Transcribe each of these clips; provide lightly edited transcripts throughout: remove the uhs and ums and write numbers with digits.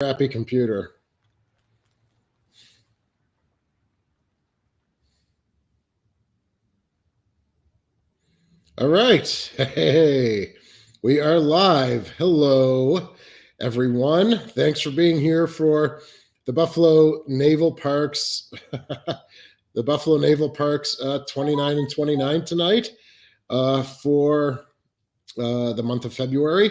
crappy computer. All right. Hey, we are live. Hello, everyone. Thanks for being here for the Buffalo Naval Park's the Buffalo Naval Park's 29 and 29 tonight for the month of February.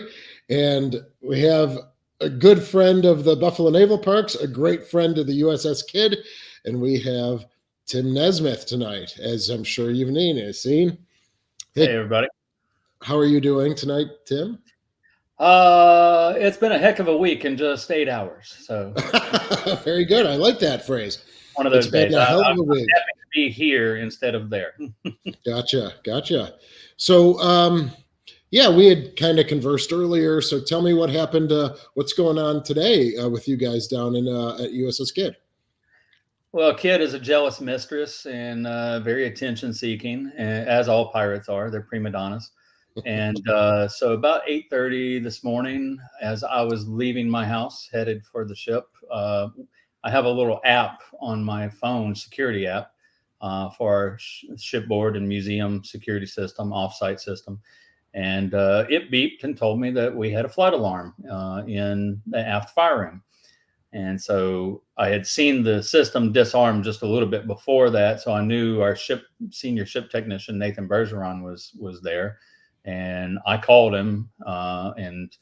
And we have a good friend of the Buffalo Naval Parks, a great friend of the USS Kidd, and we have Tim Nessmith tonight, as I'm sure you've seen. Hey, everybody. How are you doing tonight, Tim? It's been a heck of a week in just 8 hours. So very good. I like that phrase. One of those days. I'm happy to be here instead of there. Gotcha. So, yeah, we had kind of conversed earlier. So tell me what happened. What's going on today with you guys down in at USS Kidd? Well, Kidd is a jealous mistress and very attention-seeking, as all pirates are. They're prima donnas. And so about 8:30 this morning, as I was leaving my house, headed for the ship, I have a little app on my phone, security app, for our shipboard and museum security system, offsite system. And it beeped and told me that we had a flood alarm in the aft fire room. And so I had seen the system disarm just a little bit before that. So I knew our senior ship technician, Nathan Bergeron, was there. And I called him and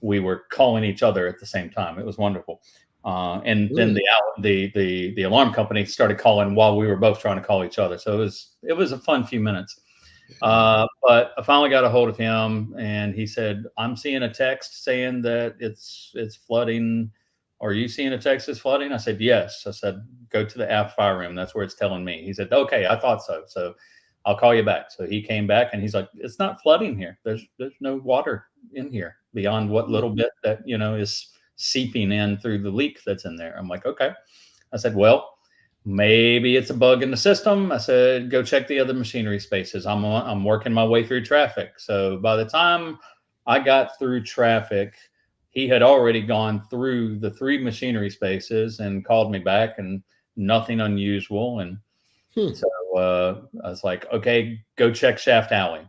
we were calling each other at the same time. It was wonderful. And then the alarm company started calling while we were both trying to call each other. So it was a fun few minutes. But I finally got a hold of him and he said, I'm seeing a text saying that it's flooding. Are you seeing a text that's flooding? I said, yes. I said, go to the aft fire room. That's where it's telling me. He said, okay, I thought so. So I'll call you back. So he came back and he's like, it's not flooding here. There's no water in here beyond what little bit that, is seeping in through the leak that's in there. I'm like, okay. I said, well, maybe it's a bug in the system. I said, go check the other machinery spaces. I'm working my way through traffic. So by the time I got through traffic, he had already gone through the 3 machinery spaces and called me back and nothing unusual. And so I was like, okay, go check shaft alley,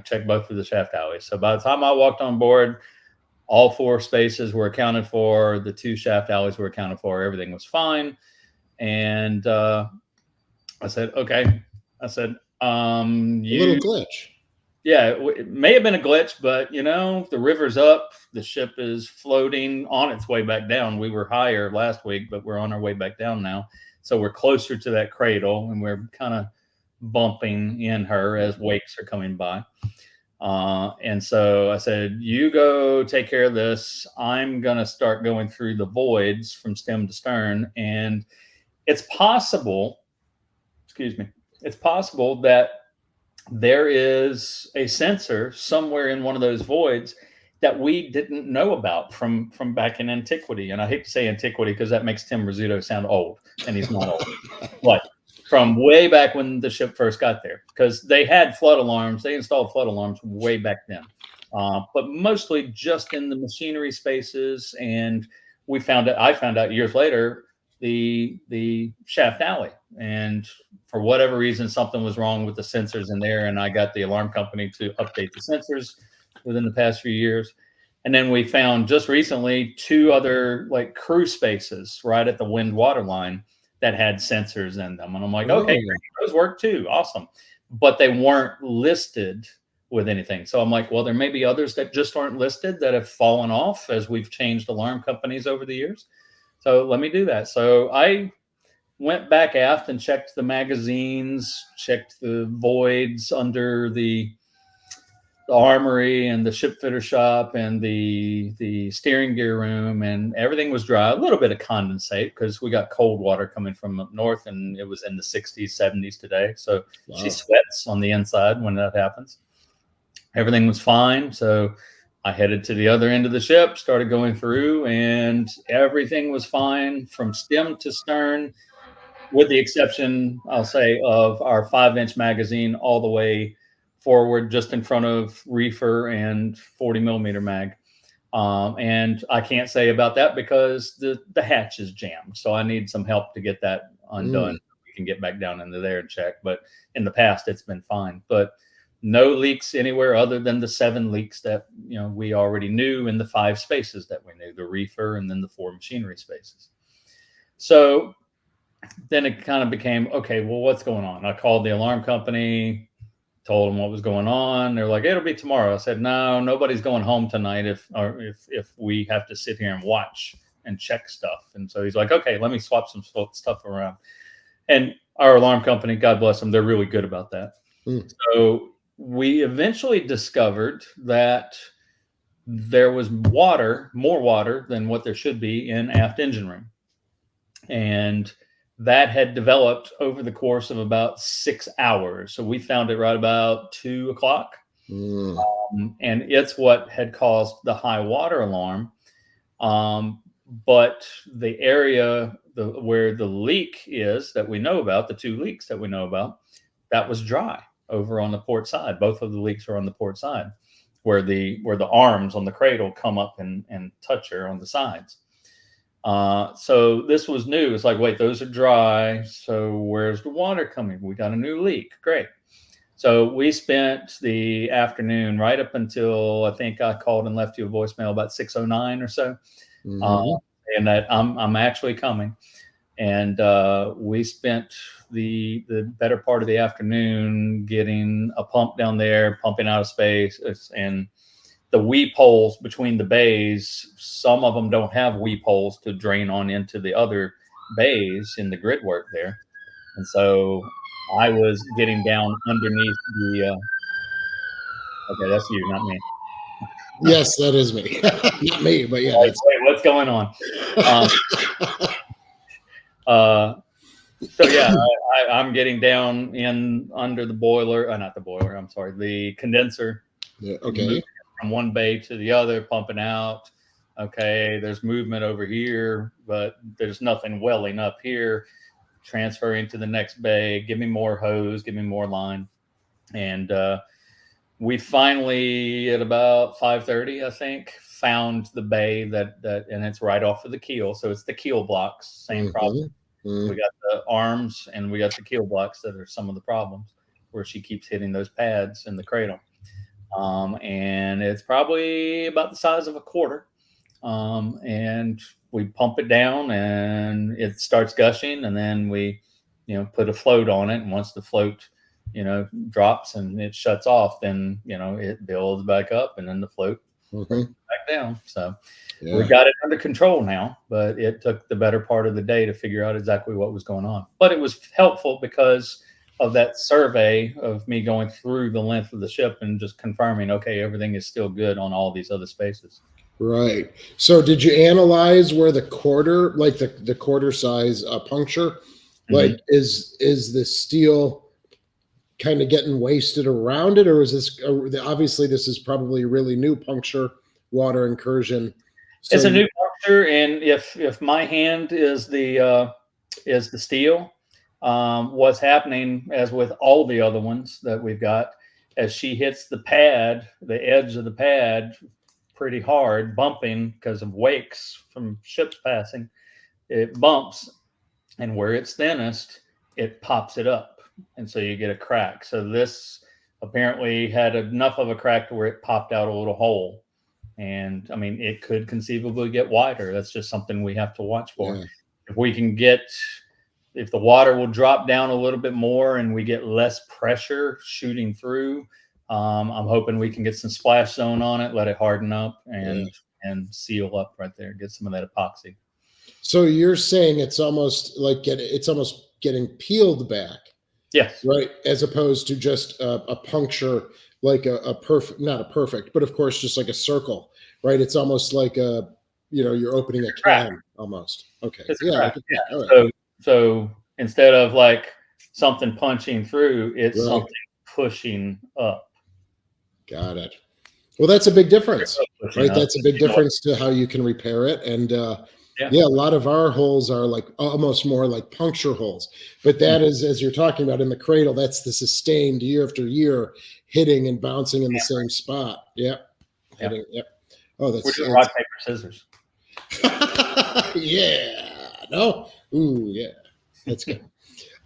check both of the shaft alleys. So by the time I walked on board, all 4 spaces were accounted for. The 2 shaft alleys were accounted for. Everything was fine. And I said, okay. I said, a little glitch. Yeah, it may have been a glitch, but the river's up, the ship is floating on its way back down. We were higher last week, but we're on our way back down now. So we're closer to that cradle and we're kind of bumping in her as wakes are coming by. And so I said, you go take care of this. I'm going to start going through the voids from stem to stern. And it's possible that there is a sensor somewhere in one of those voids that we didn't know about from back in antiquity. And I hate to say antiquity because that makes Tim Rizzuto sound old, and he's not old. But from way back when the ship first got there, because they had flood alarms. They installed flood alarms way back then, but mostly just in the machinery spaces. And I found out years later, the shaft alley, and for whatever reason something was wrong with the sensors in there, and I got the alarm company to update the sensors within the past few years. And then we found just recently 2 other like crew spaces right at the wind water line that had sensors in them, and I'm like, okay, great, those work too, awesome. But they weren't listed with anything. So I'm like, well, there may be others that just aren't listed that have fallen off as we've changed alarm companies over the years. So let me do that. So I went back aft and checked the magazines, checked the voids under the armory and the ship fitter shop and the steering gear room, and everything was dry. A little bit of condensate because we got cold water coming from up north, and it was in the 60s, 70s today. So She sweats on the inside when that happens. Everything was fine. So I headed to the other end of the ship, started going through, and everything was fine from stem to stern, with the exception, I'll say, of our 5-inch magazine all the way forward, just in front of reefer and 40 millimeter mag. And I can't say about that because the hatch is jammed. So I need some help to get that undone. We can get back down into there and check. But in the past, it's been fine. But no leaks anywhere other than the 7 leaks that we already knew in the 5 spaces that we knew, the reefer and then the 4 machinery spaces. So then it kind of became, okay, well, what's going on? I called the alarm company, told them what was going on. They're like, it'll be tomorrow. I said, no, nobody's going home tonight if we have to sit here and watch and check stuff. And so he's like, okay, let me swap some stuff around. And our alarm company, God bless them, they're really good about that. So we eventually discovered that there was more water than what there should be in aft engine room. And that had developed over the course of about 6 hours. So we found it right about 2 o'clock. And it's what had caused the high water alarm. But the area where the leak is that we know about, the 2 leaks that we know about, that was dry over on the port side. Both of the leaks are on the port side where the arms on the cradle come up and touch her on the sides. So this was new. It's like, wait, those are dry. So where's the water coming? We got a new leak. Great. So we spent the afternoon right up until I think I called and left you a voicemail about 6:09 or so. And that I'm actually coming. And we spent the better part of the afternoon getting a pump down there, pumping out of space, and the weep holes between the bays, some of them don't have weep holes to drain on into the other bays in the grid work there. And so I was getting down underneath the, okay, that's you, not me. Yes, that is me. Not me, but yeah. Wait, what's going on? So yeah, I'm getting down in under the boiler, not the boiler, I'm sorry, the condenser. Yeah, okay. From one bay to the other, pumping out. Okay, there's movement over here, but there's nothing welling up here. Transferring to the next bay, give me more hose, give me more line. And we finally, at about 5:30, I think, found the bay that and it's right off of the keel. So it's the keel blocks, same problem. We got the arms and we got the keel blocks that are some of the problems where she keeps hitting those pads in the cradle. And it's probably about the size of a quarter. And we pump it down and it starts gushing, and then we, put a float on it. And once the float, drops and it shuts off, then, it builds back up and then the float back down. So we got it under control now, but it took the better part of the day to figure out exactly what was going on. But it was helpful because of that survey of me going through the length of the ship and just confirming, okay, everything is still good on all these other spaces. Right. So did you analyze where the quarter, like the quarter size puncture, like is the steel kind of getting wasted around it, or is this obviously this is probably a really new puncture, water incursion? So it's a new puncture, and if my hand is the steel, what's happening, as with all the other ones that we've got, as she hits the pad, the edge of the pad pretty hard, bumping because of wakes from ships passing, it bumps, and where it's thinnest, it pops it up. And so you get a crack. So this apparently had enough of a crack to where it popped out a little hole. And I mean, it could conceivably get wider. That's just something we have to watch for. Yeah. If the water will drop down a little bit more and we get less pressure shooting through, I'm hoping we can get some splash zone on it, let it harden up and seal up right there, get some of that epoxy. So you're saying it's almost like getting peeled back. Yes. Right. As opposed to just a puncture, like a perfect, not a perfect, but of course, just like a circle, right? It's almost like you're opening a can almost. Okay. Yeah. All right. So instead of like something punching through, it's something pushing up. Got it. Well, that's a big difference, right? That's a big difference to how you can repair it. And a lot of our holes are like almost more like puncture holes. But that is, as you're talking about in the cradle, that's the sustained year after year hitting and bouncing in the same spot. Yep. Hitting. Yep. Oh, We're that's doing rock, paper, scissors. yeah. No. Ooh, yeah. That's good.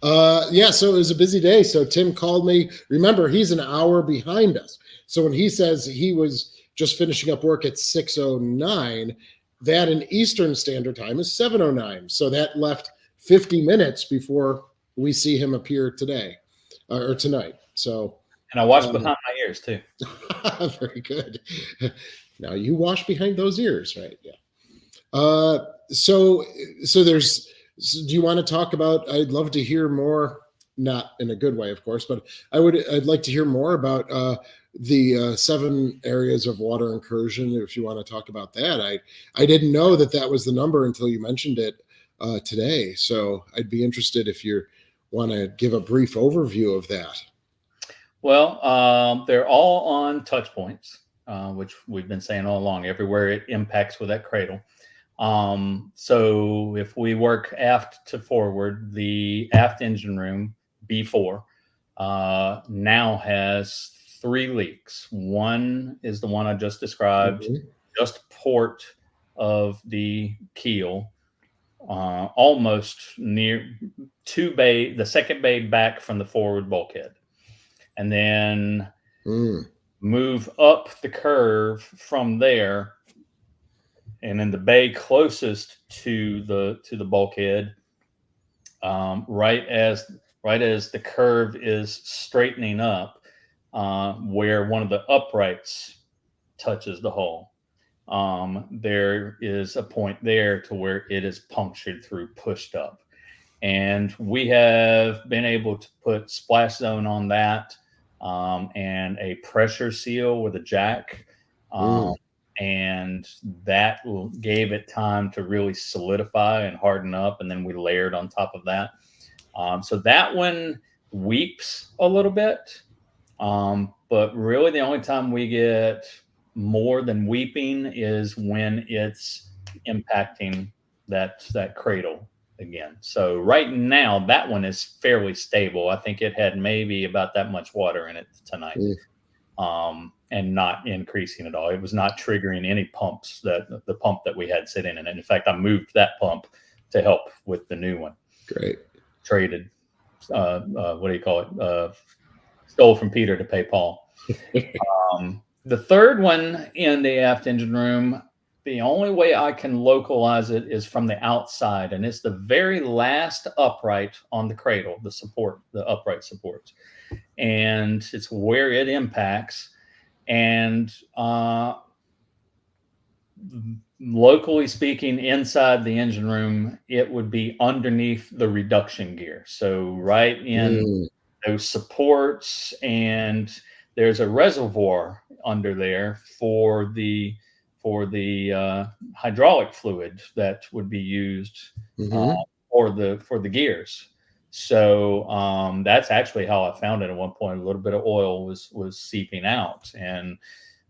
Yeah, so it was a busy day. So Tim called me. Remember, he's an hour behind us. So when he says he was just finishing up work at 6:09, that in Eastern Standard Time is 7:09. So that left 50 minutes before we see him appear today or tonight. So And I wash behind my ears too. very good. Now you wash behind those ears, right? Yeah. So there's. So do you want to talk about? I'd love to hear more. Not in a good way, of course, but I'd like to hear more about the 7 areas of water incursion. If you want to talk about that, I didn't know that was the number until you mentioned it today. So I'd be interested if you want to give a brief overview of that. Well, they're all on touch points, which we've been saying all along. Everywhere it impacts with that cradle. So if we work aft to forward, the aft engine room B4 now has 3 leaks. One is the one I just described, just port of the keel, almost near the second bay back from the forward bulkhead. And then move up the curve from there, and in the bay closest to the bulkhead, right as the curve is straightening up, where one of the uprights touches the hull, there is a point there to where it is punctured through, pushed up, and we have been able to put splash zone on that, and a pressure seal with a jack. And that gave it time to really solidify and harden up, and then we layered on top of that. So that one weeps a little bit, but really the only time we get more than weeping is when it's impacting that cradle again. So right now that one is fairly stable. I think it had maybe about that much water in it tonight. And not increasing at all. It was not triggering any pumps, the pump that we had sitting in it. In fact, I moved that pump to help with the new one. Great. Traded, what do you call it? Stole from Peter to pay Paul. The third one in the aft engine room, the only way I can localize it is from the outside, and it's the very last upright on the cradle, the upright supports. And it's where it impacts. And locally speaking, inside the engine room, it would be underneath the reduction gear. So right in those supports, and there's a reservoir under there for the hydraulic fluid that would be used for the gears. So that's actually how I found it at one point. A little bit of oil was seeping out, and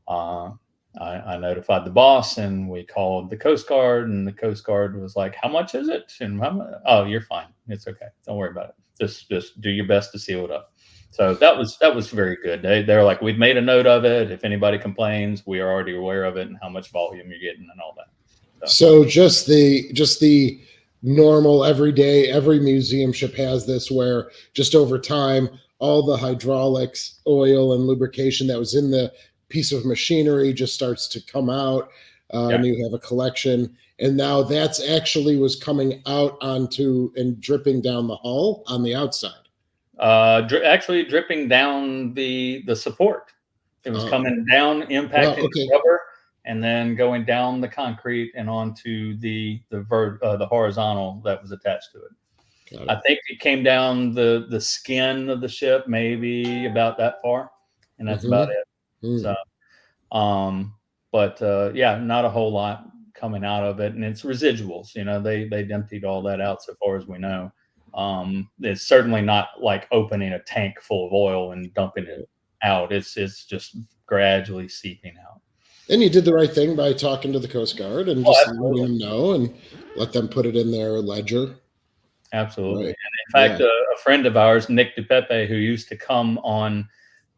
I notified the boss, and we called the Coast Guard, and the Coast Guard was like, "How much is it?" And oh, you're fine. It's okay. Don't worry about it. Just do your best to seal it up. So that was very good. They're like, "We've made a note of it. If anybody complains, we are already aware of it and how much volume you're getting and all that." So just the normal everyday, every museum ship has this, where just over time all the hydraulics, oil, and lubrication that was in the piece of machinery just starts to come out, and you have a collection, and now that's actually was coming out onto and dripping down the hull on the outside. Actually dripping down the support. It was coming down, impacting the rubber, and then going down the concrete and onto the horizontal that was attached to it. I think it came down the skin of the ship, maybe about that far, and that's about it. So, yeah, not a whole lot coming out of it, and it's residuals. They emptied all that out so far as we know. It's certainly not like opening a tank full of oil and dumping it out. It's just gradually seeping out. And you did the right thing by talking to the Coast Guard and just letting them know and let them put it in their ledger. Absolutely. Right. And in fact, a friend of ours, Nick DePepe, who used to come on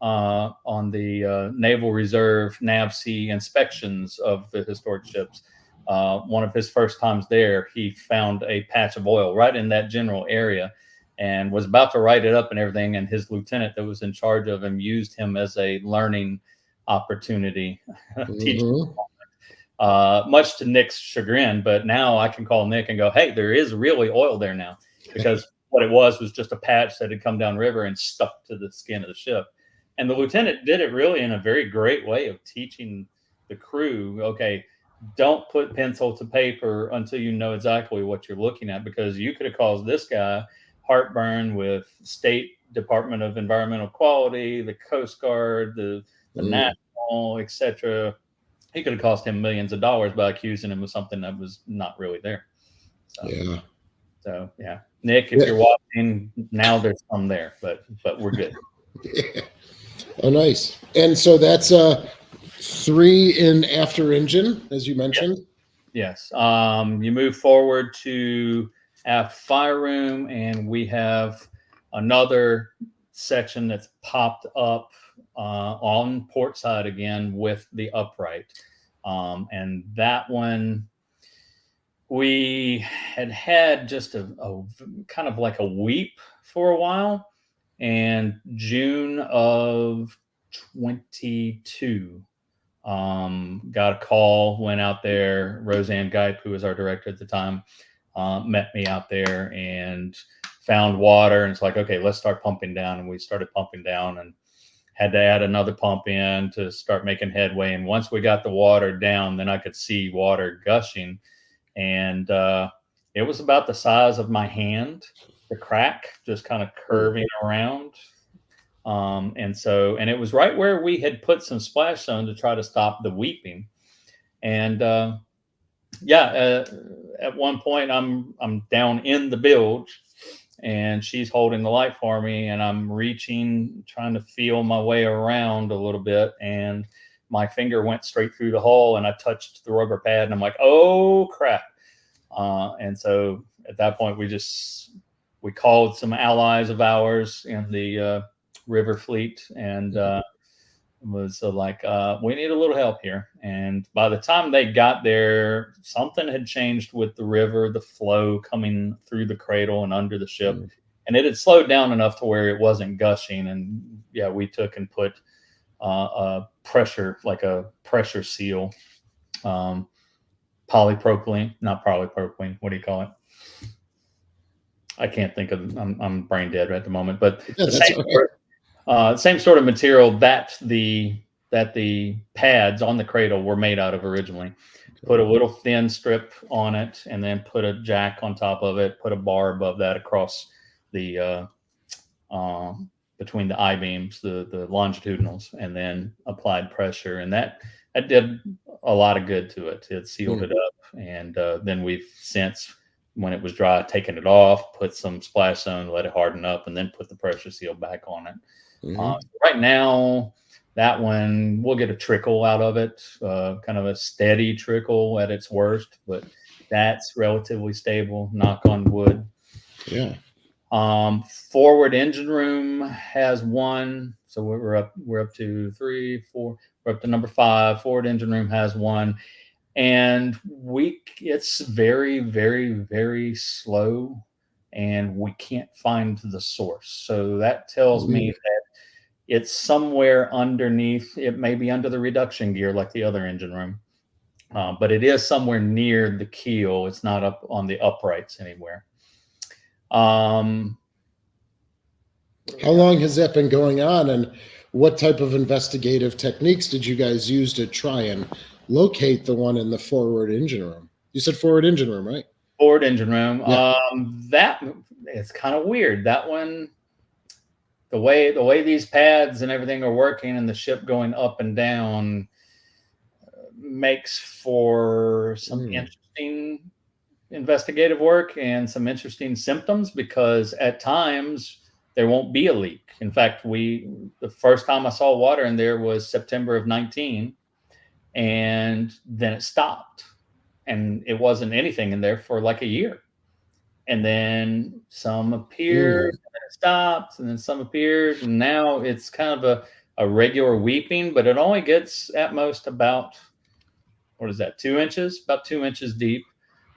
on the Naval Reserve NAVSEA inspections of the historic ships. One of his first times there, he found a patch of oil right in that general area and was about to write it up and everything. And his lieutenant that was in charge of him used him as a learning opportunity, teaching, Mm-hmm. much to Nick's chagrin. But now I can call Nick and go, hey, there is really oil there now, because what it was just a patch that had come down river and stuck to the skin of the ship. And the lieutenant did it really in a very great way of teaching the crew, okay, don't put pencil to paper until you know exactly what you're looking at, because you could have caused this guy heartburn with State Department of Environmental Quality, the Coast Guard, the National, etc. He could have cost him millions of dollars by accusing him of something that was not really there. So yeah, Nick, if you're watching now, there's some there, but we're good. Yeah. Oh, nice. And so that's 3 in after engine, as you mentioned. Yes. You move forward to aft fire room, and we have another section that's popped up on port side again with the upright. And that one, we had just a kind of like a weep for a while. And June of 22, got a call, went out there. Roseanne Geip, who was our director at the time, met me out there and found water. And it's like, okay, let's start pumping down. And we started pumping down and had to add another pump in to start making headway. And once we got the water down, then I could see water gushing. And it was about the size of my hand, the crack just kind of curving around. And it was right where we had put some splash zone to try to stop the weeping. And at one point I'm down in the bilge, and she's holding the light for me, and I'm reaching, trying to feel my way around a little bit, and my finger went straight through the hole, and I touched the rubber pad, and I'm like, oh crap. And so at that point we called some allies of ours in the river fleet, and was like, we need a little help here. And by the time they got there, something had changed with the river, the flow coming through the cradle and under the ship, and it had slowed down enough to where it wasn't gushing. And yeah, we took and put a pressure seal, polypropylene, not polypropylene, what do you call it? I can't think of, I'm brain dead at the moment, but same sort of material that the pads on the cradle were made out of originally. Put a little thin strip on it, and then put a jack on top of it, put a bar above that across the between the I-beams, the longitudinals, and then applied pressure. And that did a lot of good to it. It sealed it up. And then we've since, when it was dry, taken it off, put some splash zone, let it harden up, and then put the pressure seal back on it. Right now, that one, we'll get a trickle out of it, kind of a steady trickle at its worst, but that's relatively stable, knock on wood. Yeah. Forward engine room has one. So we're up to 3, 4, we're up to number 5. Forward engine room has one. And it's very, very, very slow, and we can't find the source. So that tells me that it's somewhere underneath. It may be under the reduction gear like the other engine room, but it is somewhere near the keel. It's not up on the uprights anywhere. How long has that been going on, and what type of investigative techniques did you guys use to try and locate the one in the forward engine room? You said forward engine room, right? Forward engine room. Yeah. That it's kind of weird. That one, the way these pads and everything are working, and the ship going up and down, makes for some interesting investigative work and some interesting symptoms, because at times there won't be a leak. In fact, the first time I saw water in there was September of 19, and then it stopped, and it wasn't anything in there for like a year. And then some appeared, and then it stopped, and then some appeared, and now it's kind of a regular weeping, but it only gets at most about, what is that, 2 inches, about 2 inches deep.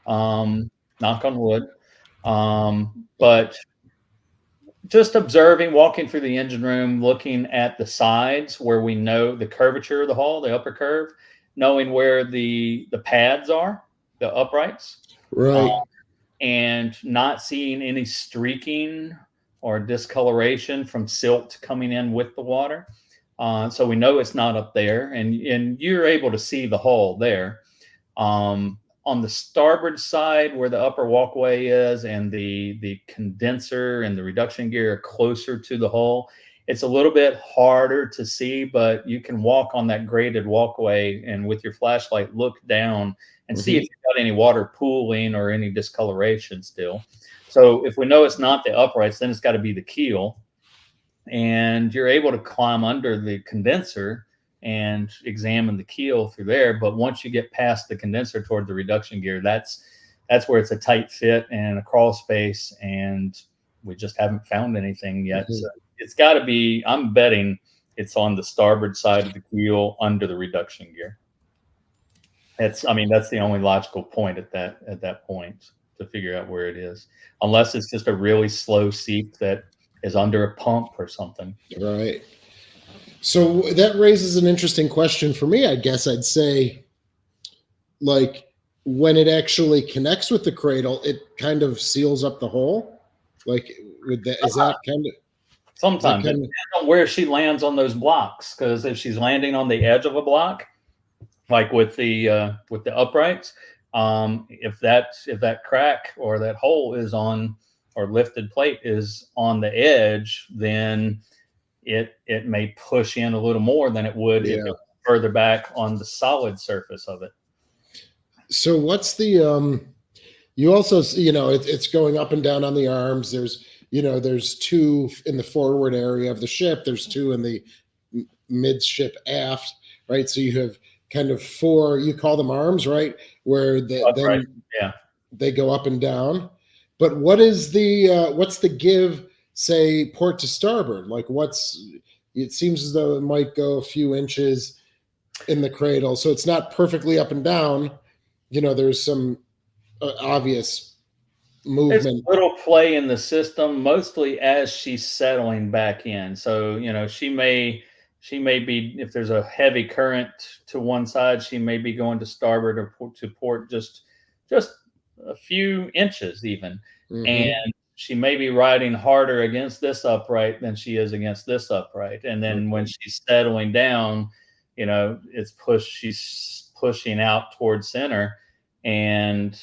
Knock on wood. But just observing, walking through the engine room, looking at the sides where we know the curvature of the hull, the upper curve, knowing where the pads are, the uprights, Right. and not seeing any streaking or discoloration from silt coming in with the water. So we know it's not up there, and you're able to see the hull there. On the starboard side, where the upper walkway is, and the condenser and the reduction gear are closer to the hull, it's a little bit harder to see, but you can walk on that graded walkway and with your flashlight look down and see if you've got any water pooling or any discoloration still. So if we know it's not the uprights, then it's got to be the keel. And you're able to climb under the condenser and examine the keel through there. But once you get past the condenser toward the reduction gear, that's where it's a tight fit and a crawl space, and we just haven't found anything yet. So it's got to be, I'm betting it's on the starboard side of the keel under the reduction gear. That's the only logical point at that point to figure out where it is, unless it's just a really slow seep that is under a pump or something. Right. So that raises an interesting question for me. I guess I'd say, like, when it actually connects with the cradle, it kind of seals up the hole. Like, is that kind of sometimes it depends on where she lands on those blocks? Because if she's landing on the edge of a block, like with the uprights, if that crack or that hole is on, or lifted plate is on the edge, then it may push in a little more than it would if it was further back on the solid surface of it. So what's the you also, it's going up and down on the arms. There's two in the forward area of the ship. There's two in the midship aft, right? So you have kind of four, you call them arms, right? Where they go up and down. But what's the give, say, port to starboard? Like, it seems as though it might go a few inches in the cradle. So it's not perfectly up and down. There's some obvious movement. There's a little play in the system, mostly as she's settling back in. So, she may be, if there's a heavy current to one side, she may be going to starboard or to port just a few inches even. And she may be riding harder against this upright than she is against this upright. And then when she's settling down, she's pushing out towards center. And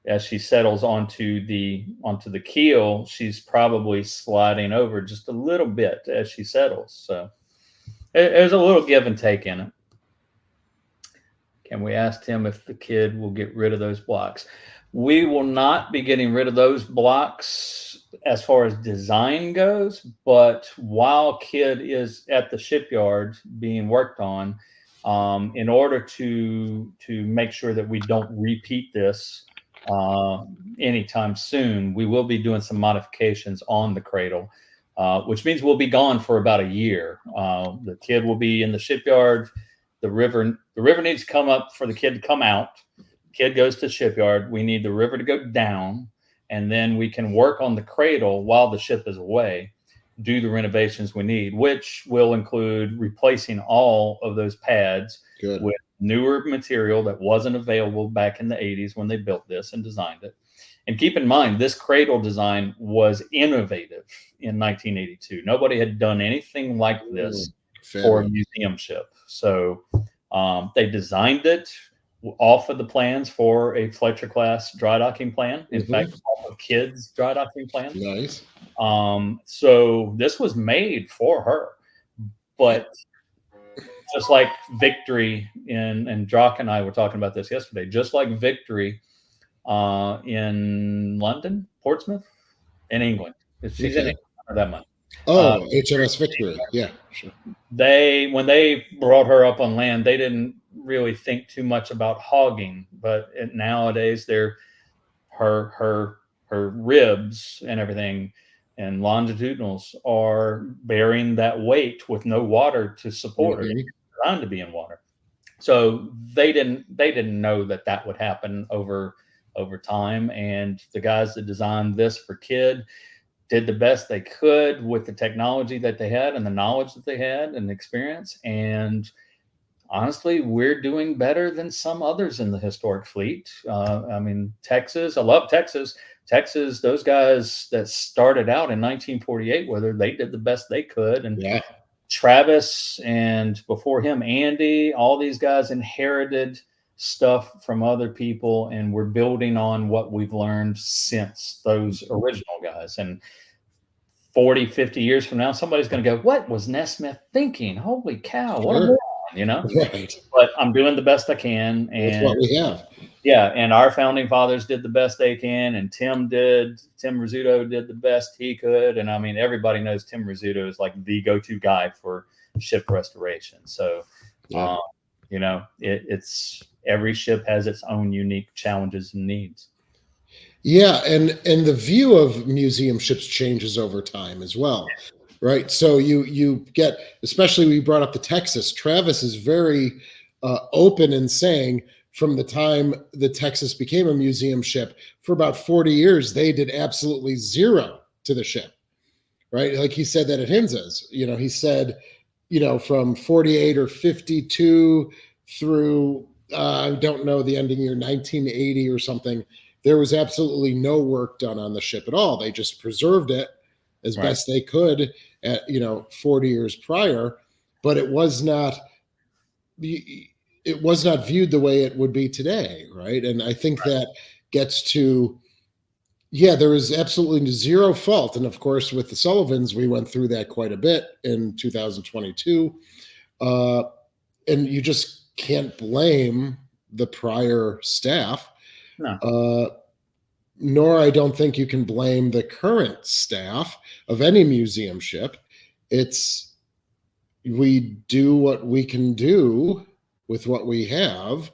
as she settles onto the keel, she's probably sliding over just a little bit as she settles. So there's a little give and take in it. Can we ask Tim if the Kidd will get rid of those blocks? We will not be getting rid of those blocks as far as design goes, but while Kidd is at the shipyard being worked on, in order to make sure that we don't repeat this anytime soon, we will be doing some modifications on the cradle, which means we'll be gone for about a year. The Kidd will be in the shipyard. The river needs to come up for the Kidd to come out. Kidd goes to the shipyard. We need the river to go down, and then we can work on the cradle while the ship is away, do the renovations we need, which will include replacing all of those pads with newer material that wasn't available back in the 80s when they built this and designed it. And keep in mind, this cradle design was innovative in 1982. Nobody had done anything like this for a museum ship. So they designed it off of the plans for a Fletcher class dry docking plan. In fact, off of Kidd's dry docking plan. Nice. So this was made for her, but just like Victory and Jock and I were talking about this yesterday, just like Victory in London, Portsmouth, in England. She's in England, not that much. HMS Victory. Yeah, sure. When they brought her up on land, they didn't really think too much about hogging, but nowadays her ribs and everything and longitudinals are bearing that weight with no water to support it. Mhm. It's designed to be in water. So they didn't know that would happen over time. And the guys that designed this for Kidd did the best they could with the technology that they had and the knowledge that they had and the experience. And honestly, we're doing better than some others in the historic fleet. I mean, Texas, I love Texas. Texas, those guys that started out in 1948, whether they did the best they could. And Yeah. Travis, and before him, Andy, all these guys inherited stuff from other people, and we're building on what we've learned since those original guys. And 40, 50 years from now, somebody's going to go, what was Nessmith thinking? Holy cow, what a Sure. moron, you know? Right. But I'm doing the best I can. That's And what we have. yeah, and our founding fathers did the best they can, and Tim Rizzuto did the best he could. And I mean, everybody knows Tim Rizzuto is like the go-to guy for ship restoration. So, Yeah. you know, it's every ship has its own unique challenges and needs. Yeah, and the view of museum ships changes over time as well, right? So you get, especially we brought up the Texas. Travis is very open in saying from the time the Texas became a museum ship, for about 40 years they did absolutely zero to the ship, right? Like he said that at Hinz's. You know, he said, you know, from 48 or 52 through I don't know the ending year 1980 or something. There was absolutely no work done on the ship at all. They just preserved it as best they could at, you know, 40 years prior, but it was not viewed the way it would be today, right? And I think that gets to, yeah, there is absolutely zero fault. And of course, with the Sullivans, we went through that quite a bit in 2022. And you just can't blame the prior staff. No. Nor I don't think you can blame the current staff of any museum ship. It's, we do what we can do with what we have.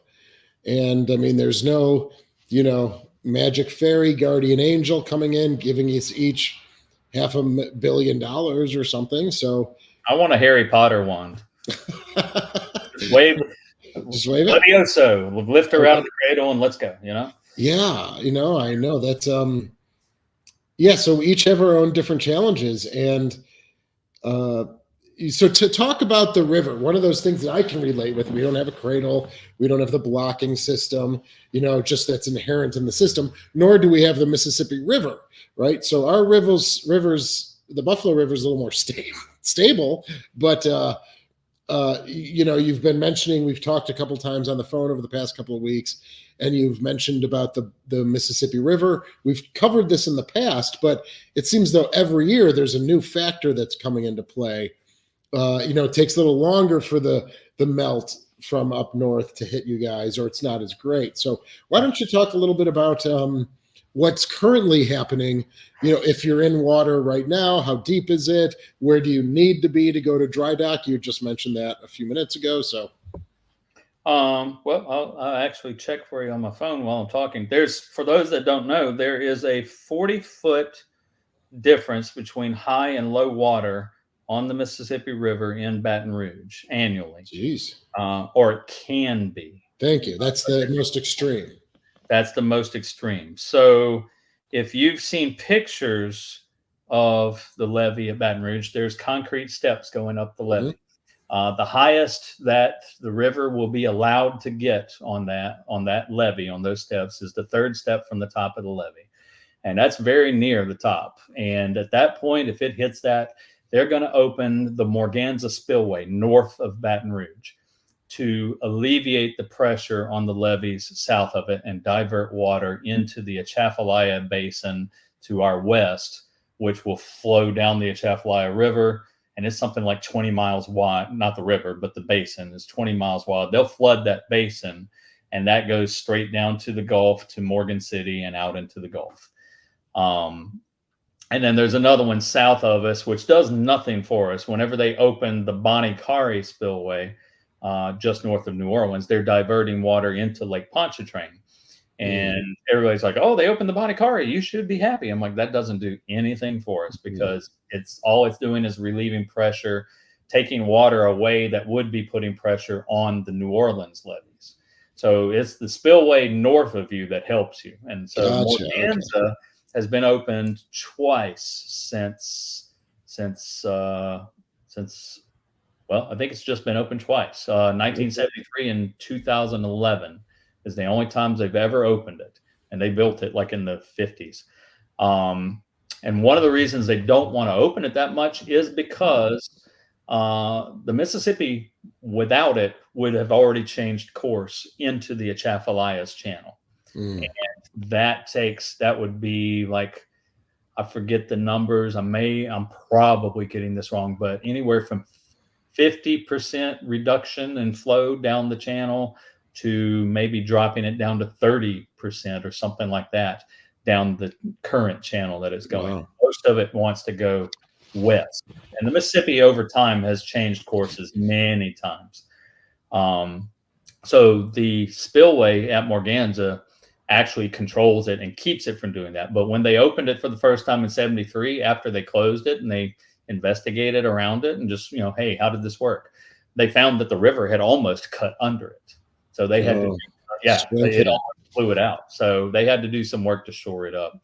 And I mean, there's no, you know, magic fairy guardian angel coming in, giving us each $500 million or something. So I want a Harry Potter wand. Just wave it. Levioso, lift her out of the cradle and let's go, you know? Yeah, you know, I know that's yeah, so we each have our own different challenges. And so to talk about the river, one of those things that I can relate with, we don't have a cradle, we don't have the blocking system, you know, just that's inherent in the system, nor do we have the Mississippi River, right? So our rivers, the Buffalo River is a little more stable, but you know, you've been mentioning, we've talked a couple times on the phone over the past couple of weeks, and you've mentioned about the Mississippi River. We've covered this in the past, but it seems though every year there's a new factor that's coming into play. You know, it takes a little longer for the melt from up north to hit you guys, or it's not as great. So why don't you talk a little bit about what's currently happening? You know, if you're in water right now, how deep is it? Where do you need to be to go to dry dock? You just mentioned that a few minutes ago. So, well, I'll actually check for you on my phone while I'm talking. For those that don't know, there is a 40-foot difference between high and low water on the Mississippi River in Baton Rouge annually. Jeez. Or it can be. Thank you. That's the most extreme. That's the most extreme. So if you've seen pictures of the levee at Baton Rouge, there's concrete steps going up the levee. The highest that the river will be allowed to get on that levee, on those steps, is the third step from the top of the levee. And that's very near the top. And at that point, if it hits that, they're going to open the Morganza Spillway north of Baton Rouge to alleviate the pressure on the levees south of it and divert water into the Atchafalaya Basin to our west, which will flow down the Atchafalaya River. And it's something like 20 miles wide, not the river, but the basin is 20 miles wide. They'll flood that basin, and that goes straight down to the Gulf, to Morgan City, and out into the Gulf. And then there's another one south of us, which does nothing for us. Whenever they open the Bonnie Kari Spillway, just north of New Orleans, they're diverting water into Lake Pontchartrain. And everybody's like, oh, they opened the Boticari. You should be happy. I'm like, that doesn't do anything for us because it's doing is relieving pressure, taking water away that would be putting pressure on the New Orleans levees. So it's the spillway north of you that helps you. And so Gotcha. Morganza has been opened twice since well, I think it's just been opened twice. 1973 and 2011 is the only times they've ever opened it, and they built it like in the 50s. And one of the reasons they don't want to open it that much is because the Mississippi, without it, would have already changed course into the Atchafalaya Channel. And that would be like, I forget the numbers. I'm probably getting this wrong, but anywhere from 50% reduction in flow down the channel to maybe dropping it down to 30% or something like that down the current channel that it's going. Wow. Most of it wants to go west. And the Mississippi over time has changed courses many times. So the spillway at Morganza actually controls it and keeps it from doing that. But when they opened it for the first time in 73, after they closed it and they investigated around it and just, hey, how did this work? They found that the river had almost cut under it. So they had to, it almost blew it out. So they had to do some work to shore it up.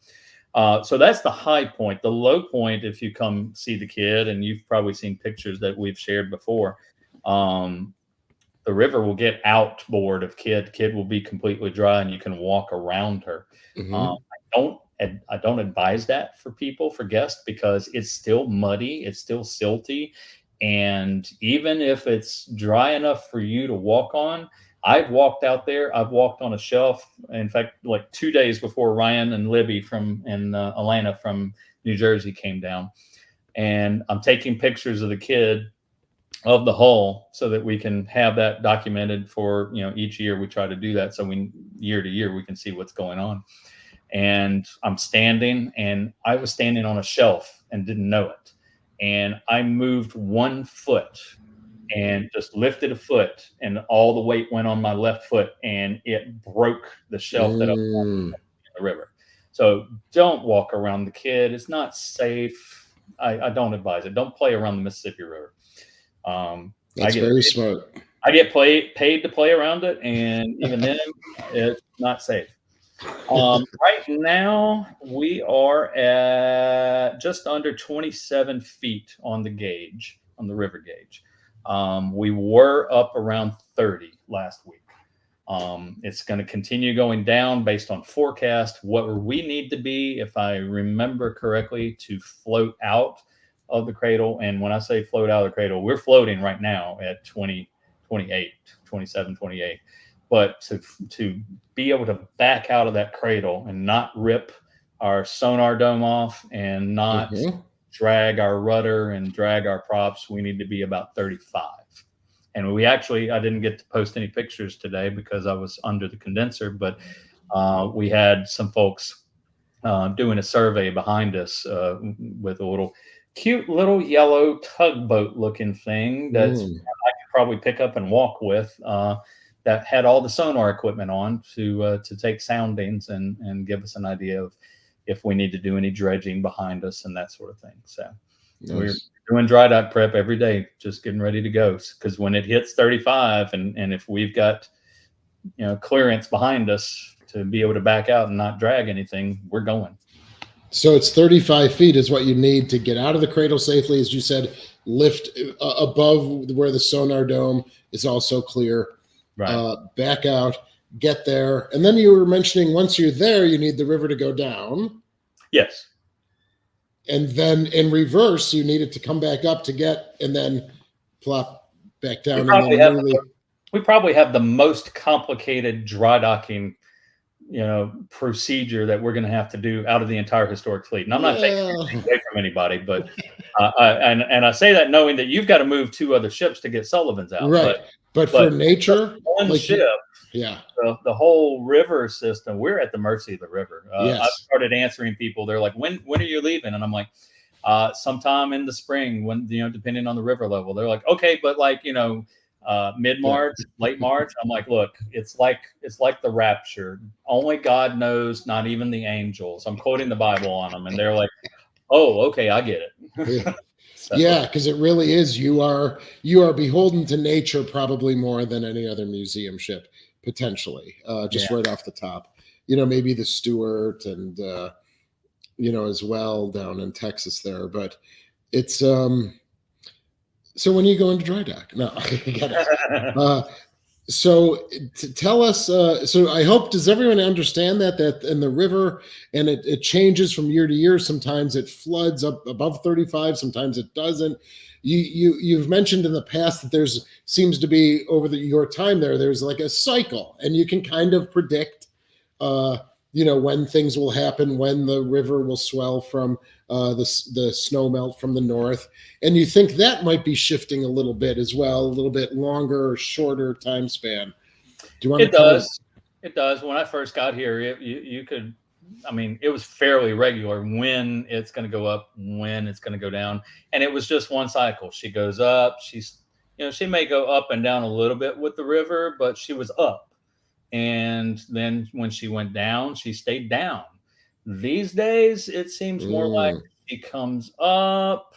So that's the high point. The low point, if you come see the Kidd, and you've probably seen pictures that we've shared before, the river will get outboard of Kidd. Kidd will be completely dry, and you can walk around her. I don't advise that for guests, because it's still muddy, it's still silty, and even if it's dry enough for you to walk on, I've walked out there. I've walked on a shelf. In fact, like 2 days before Ryan and Libby and Alana from New Jersey came down, and I'm taking pictures of the Kidd, of the hull, so that we can have that documented for, each year we try to do that. So year to year, we can see what's going on. And I'm standing, and I was standing on a shelf and didn't know it. And I moved 1 foot and just lifted a foot, and all the weight went on my left foot, and it broke the shelf that I was walking in the river. So don't walk around the Kidd. It's not safe. I don't advise it. Don't play around the Mississippi River. That's very smart. I get paid to play around it, and even then, it's not safe. Right now, we are at just under 27 feet on the gauge, on the river gauge. We were up around 30 last week. It's going to continue going down based on forecast. What we need to be, if I remember correctly, to float out of the cradle. And when I say float out of the cradle, we're floating right now at 27, 28. But to be able to back out of that cradle and not rip our sonar dome off and not drag our rudder and drag our props, we need to be about 35. And I didn't get to post any pictures today because I was under the condenser, but we had some folks doing a survey behind us with a cute little yellow tugboat looking thing that I could probably pick up and walk with, that had all the sonar equipment on to take soundings and give us an idea of if we need to do any dredging behind us and that sort of thing. So we're doing dry dock prep every day, just getting ready to go, because when it hits 35 and if we've got clearance behind us to be able to back out and not drag anything, we're going. So it's 35 feet is what you need to get out of the cradle safely, as you said, lift above where the sonar dome is also clear. Right. Back out, get there. And then you were mentioning once you're there, you need the river to go down. Yes. And then in reverse, you need it to come back up to get, and then plop back down. We probably have the most complicated dry docking, procedure that we're going to have to do out of the entire historic fleet. And I'm not taking anything away from anybody, but I say that knowing that you've got to move 2 other ships to get Sullivans out. Right. But for nature, one ship, the whole river system, we're at the mercy of the river. I started answering people. They're like, when are you leaving? And I'm like, sometime in the spring, when, depending on the river level. They're like, okay, but mid-March, late March. I'm like, look, it's like the rapture. Only God knows, not even the angels. I'm quoting the Bible on them, and they're like, oh, okay, I get it. So, yeah, because it really is. You are beholden to nature probably more than any other museum ship, potentially. Just yeah. right off the top, maybe the Stewart and as well down in Texas there, but it's So when you go into dry dock, no, I get it. So to tell us, so I hope, does everyone understand that in the river, and it changes from year to year. Sometimes it floods up above 35, sometimes it doesn't. You've mentioned in the past that there's seems to be over your time there's like a cycle, and you can kind of predict uh when things will happen, when the river will swell from the snow melt from the north, and you think that might be shifting a little bit as well, a little bit longer or shorter time span. Do you want It to cover? does. It does. When I first got here, you could, I mean, it was fairly regular when it's going to go up, when it's going to go down. And it was just one cycle. She goes up. She may go up and down a little bit with the river, but she was up. And then when she went down, she stayed down. These days, it seems more like she comes up,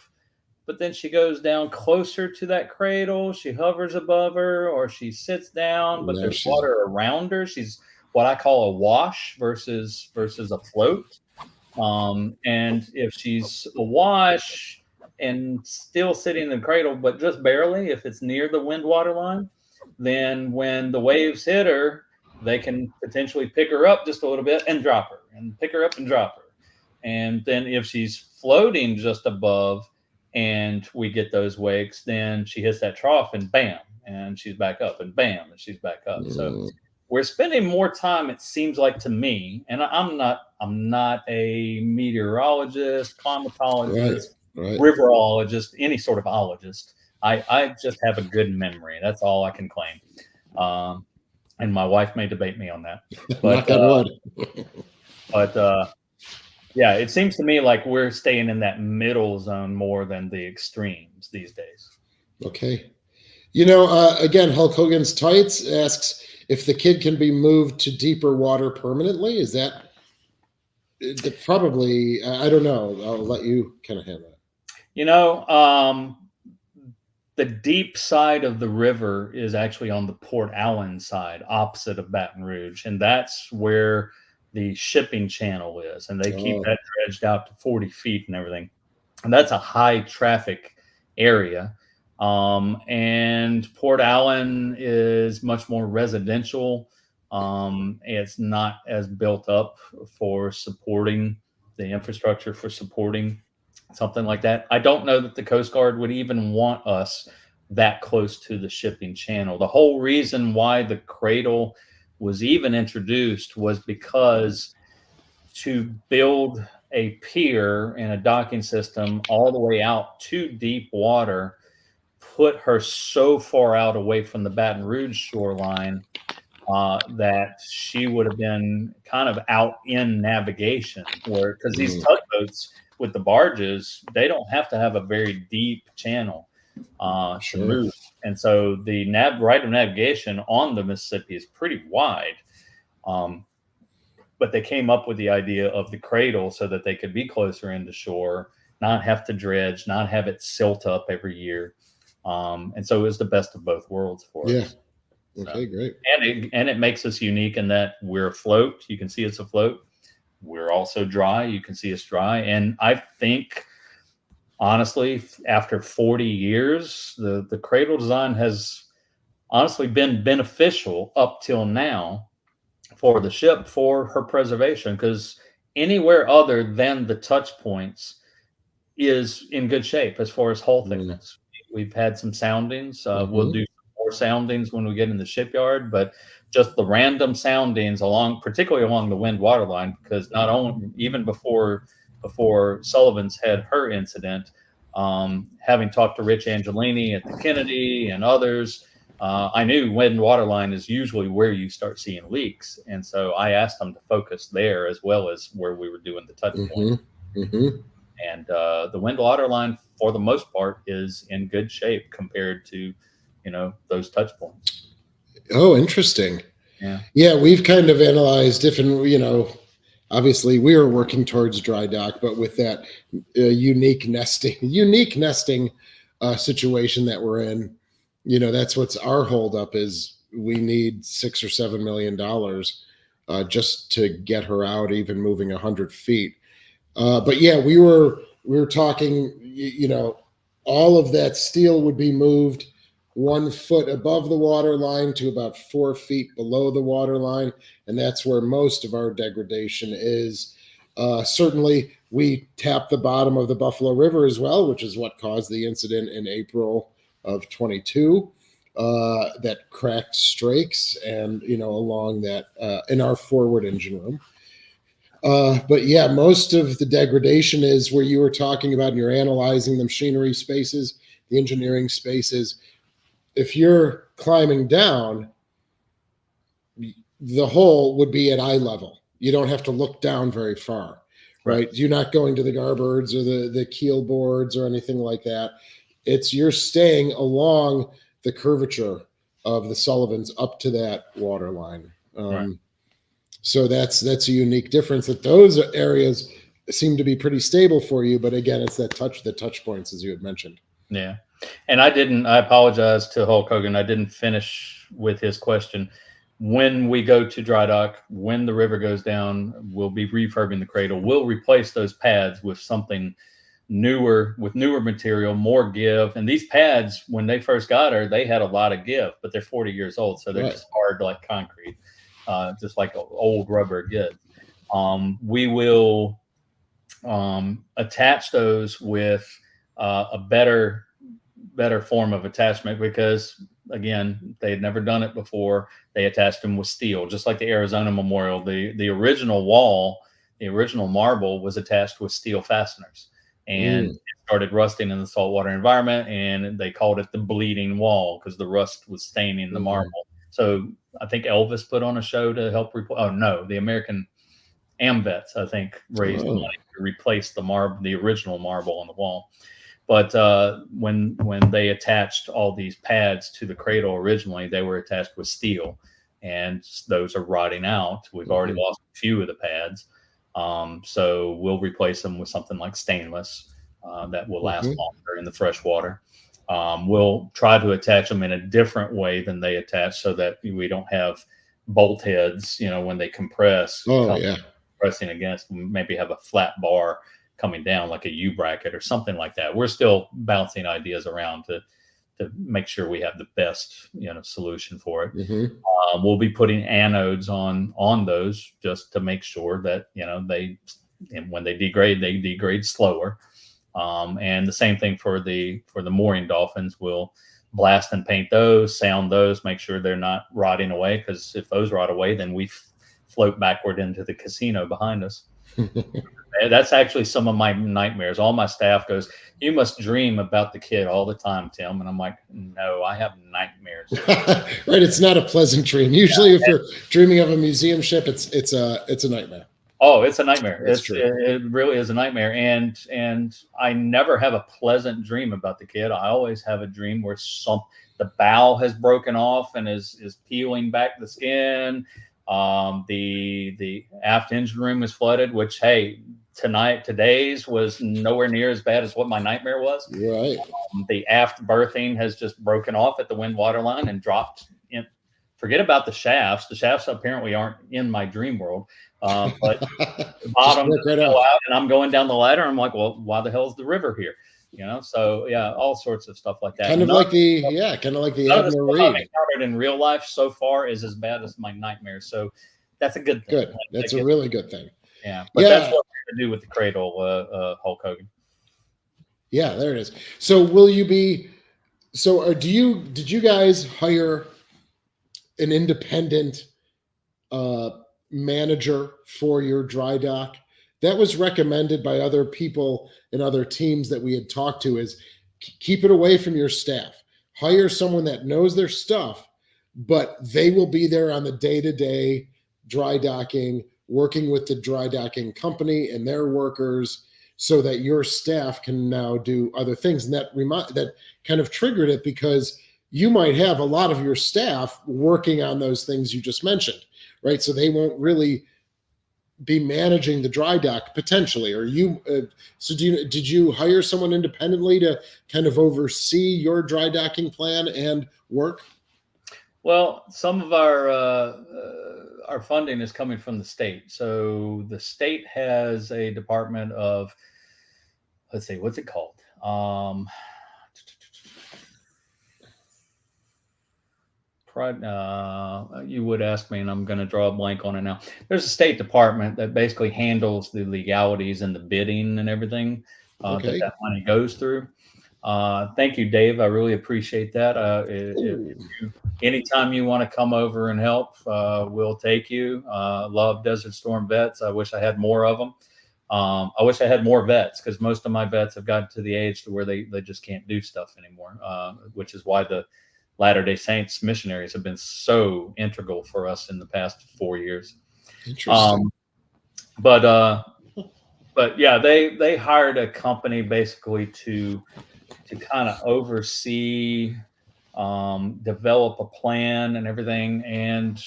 but then she goes down closer to that cradle. She hovers above her, or she sits down, but Now there's she's water around her. She's what I call a wash versus a float. And if she's awash and still sitting in the cradle, but just barely, if it's near the wind water line, then when the waves hit her, they can potentially pick her up just a little bit and drop her, and pick her up and drop her. And then if she's floating just above and we get those wakes, then she hits that trough and bam, and she's back up, and bam, and she's back up. So we're spending more time, it seems like to me, and I'm not a meteorologist, climatologist, right. riverologist, any sort of ologist. I just have a good memory. That's all I can claim. And my wife may debate me on that. But, Knock on wood. Yeah, it seems to me like we're staying in that middle zone more than the extremes these days. Okay. Again, Hulk Hogan's Tights asks if the Kidd can be moved to deeper water permanently. Is that probably? I don't know. I'll let you kind of handle that. The deep side of the river is actually on the Port Allen side, opposite of Baton Rouge, and that's where the shipping channel is, and they keep that dredged out to 40 feet and everything. And that's a high traffic area. And Port Allen is much more residential. It's not as built up for supporting the infrastructure for supporting something like that. I don't know that the Coast Guard would even want us that close to the shipping channel. The whole reason why the cradle was even introduced was because to build a pier and a docking system all the way out to deep water put her so far out away from the Baton Rouge shoreline that she would have been kind of out in navigation, because these tugboats with the barges, they don't have to have a very deep channel to move. And so the right of navigation on the Mississippi is pretty wide. But they came up with the idea of the cradle so that they could be closer into shore, not have to dredge, not have it silt up every year. And so it was the best of both worlds for us. Okay, great. And it makes us unique in that we're afloat. You can see us afloat. We're also dry. You can see us dry. And I think, honestly, after 40 years, the cradle design has honestly been beneficial up till now for the ship, for her preservation, because anywhere other than the touch points is in good shape as far as hull thickness. We've had some soundings. We'll do more soundings when we get in the shipyard, but just the random soundings particularly along the wind water line, because not only even before Sullivan's had her incident, having talked to Rich Angelini at the Kennedy and others, I knew wind water line is usually where you start seeing leaks, and so I asked them to focus there as well as where we were doing the touch point. And the wind water line, for the most part, is in good shape compared to those touch points. Oh, interesting. Yeah. Yeah, we've kind of analyzed different, obviously we are working towards dry dock, but with that unique nesting situation that we're in, that's what's our holdup is we need $6 or $7 million just to get her out, even moving 100 feet. But yeah, we were talking, all of that steel would be moved 1 foot above the water line to about 4 feet below the water line. And that's where most of our degradation is. Certainly, we tapped the bottom of the Buffalo River as well, which is what caused the incident in April of 22. That cracked strakes and, along that in our forward engine room. But yeah, most of the degradation is where you were talking about, and you're analyzing the machinery spaces, the engineering spaces. If you're climbing down, the hole would be at eye level. You don't have to look down very far, right? You're not going to the garboards or the keel boards or anything like that. You're staying along the curvature of the Sullivans up to that water line. So that's a unique difference, that those areas seem to be pretty stable for you. But again, it's the touch points, as you had mentioned. Yeah. And I apologize to Hulk Hogan. I didn't finish with his question. When we go to dry dock, when the river goes down, we'll be refurbing the cradle. We'll replace those pads with something newer, with newer material, more give. And these pads, when they first got her, they had a lot of give, but they're 40 years old. So they're just hard like concrete, just like old rubber goods. We will attach those with a better form of attachment, because again, they had never done it before. They attached them with steel, just like the Arizona Memorial. The original wall, the original marble, was attached with steel fasteners, and it started rusting in the saltwater environment, and they called it the bleeding wall because the rust was staining the marble. So I think Elvis put on a show to help the American AMVETS, I think, raised the money to replace the original marble on the wall. But when they attached all these pads to the cradle originally, they were attached with steel, and those are rotting out. We've already lost a few of the pads, so we'll replace them with something like stainless that will last longer in the fresh water. We'll try to attach them in a different way than they attach, so that we don't have bolt heads, when they compress. Pressing against, maybe have a flat bar coming down like a U bracket or something like that. We're still bouncing ideas around to make sure we have the best solution for it. We'll be putting anodes on those just to make sure that when they degrade slower. And the same thing for the mooring dolphins. We'll blast and paint those, sound those, make sure they're not rotting away, because if those rot away, then we float backward into the casino behind us. That's actually some of my nightmares. All my staff goes, "You must dream about the Kidd all the time, Tim." And I'm like, "No, I have nightmares." Right. It's not a pleasant dream. Usually if you're dreaming of a museum ship, it's a nightmare. Oh, it's a nightmare. That's true. It really is a nightmare. And I never have a pleasant dream about the Kidd. I always have a dream where the bow has broken off and is peeling back the skin. The aft engine room is flooded, which, hey, today's was nowhere near as bad as what my nightmare was. Right. The aft berthing has just broken off at the wind water line and dropped in. Forget about the shafts. The shafts apparently aren't in my dream world. But the bottom fell out, and I'm going down the ladder. I'm like, well, why the hell is the river here? So yeah, all sorts of stuff like that. Kind of like the Admiral Reed. I've encountered in real life so far is as bad as my nightmares. So that's a good thing. Good. That's a really good thing. Yeah. But that's what we're going to do with the cradle, Hulk Hogan. Yeah, there it is. So did you guys hire an independent manager for your dry dock? That was recommended by other people and other teams that we had talked to, is keep it away from your staff. Hire someone that knows their stuff, but they will be there on the day-to-day dry docking, working with the dry docking company and their workers, so that your staff can now do other things. And that kind of triggered it, because you might have a lot of your staff working on those things you just mentioned, right? So they won't really be managing the dry dock potentially. Or you so did you hire someone independently to kind of oversee your dry docking plan and work? Well, some of our funding is coming from the state. So the state has a department of, let's see, what's it called? You would ask me, and I'm going to draw a blank on it now. There's a state department that basically handles the legalities and the bidding and everything Okay. that money goes through. Thank you, Dave. I really appreciate that. If you, anytime you want to come over and help, we'll take you. Love Desert Storm vets. I wish I had more of them. I wish I had more vets, because most of my vets have gotten to the age to where they just can't do stuff anymore, which is why the Latter-day Saints missionaries have been so integral for us in the past 4 years. Interesting. But yeah, they hired a company basically to kind of oversee, develop a plan and everything. And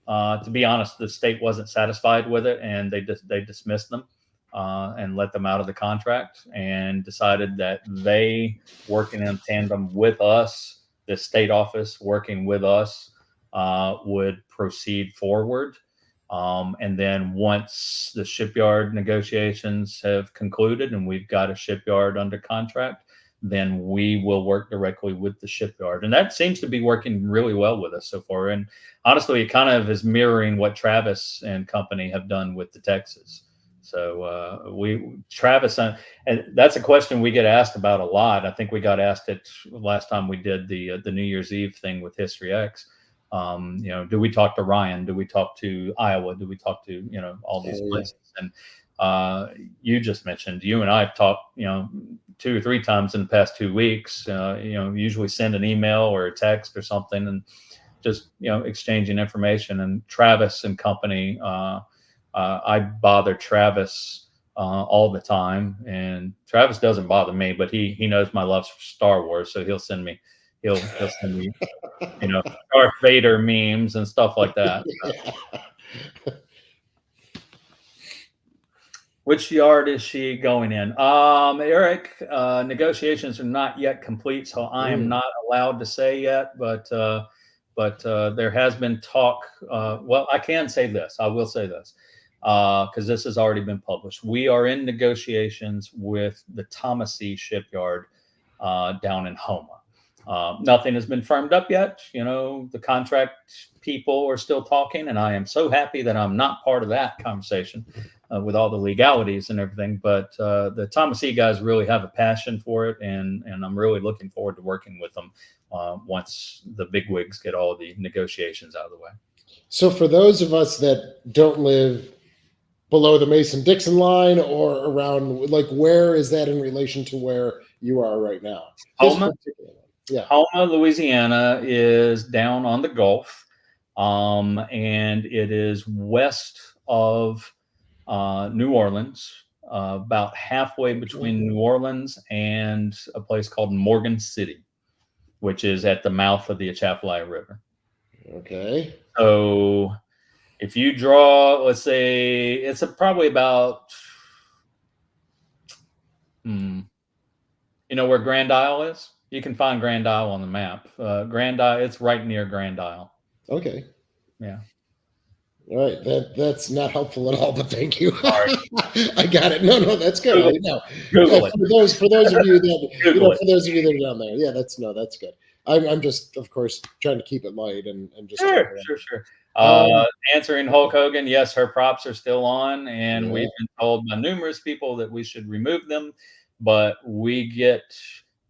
to be honest, the state wasn't satisfied with it, and they dismissed them and let them out of the contract, and decided that they, working in tandem with us, the state office working with us, would proceed forward. And then once the shipyard negotiations have concluded and we've got a shipyard under contract, then we will work directly with the shipyard. And that seems to be working really well with us so far. And honestly, it kind of is mirroring what Travis and company have done with the Texas. So Travis, and that's a question we get asked about a lot. I think we got asked it last time we did the New Year's Eve thing with History X. Do we talk to Ryan? Do we talk to Iowa? Do we talk to, all these places? And you just mentioned, you and I have talked, 2 or 3 times in the past 2 weeks, usually send an email or a text or something, and just, exchanging information. And Travis and company, I bother Travis all the time, and Travis doesn't bother me, but he knows my love for Star Wars, so he'll send me Darth Vader memes and stuff like that. Which yard is she going in? Eric, negotiations are not yet complete, so I am not allowed to say yet, but there has been talk. Well, I can say this. I will say this, because this has already been published. We are in negotiations with the Thomasee shipyard down in Houma. Nothing has been firmed up yet. The contract people are still talking, and I am so happy that I'm not part of that conversation with all the legalities and everything. But the Thomasee guys really have a passion for it, and I'm really looking forward to working with them once the bigwigs get all the negotiations out of the way. So for those of us that don't live below the Mason-Dixon line or around, like, where is that in relation to where you are right now? Houma? Yeah. Houma, Louisiana is down on the Gulf, and it is west of New Orleans, about halfway between New Orleans and a place called Morgan City, which is at the mouth of the Atchafalaya River. Okay. So if you draw, let's say, it's probably about, where Grand Isle is? You can find Grand Isle on the map. Grand Isle, it's right near Grand Isle. Okay. Yeah. All right. That's not helpful at all, but thank you. I got it. No, that's good. Google it. For those of you that for those of you that are down there, that's good. I'm just, of course, trying to keep it light and just sure. Answering Hulk Hogan, yes, her props are still on, and we've been told by numerous people that we should remove them, but we get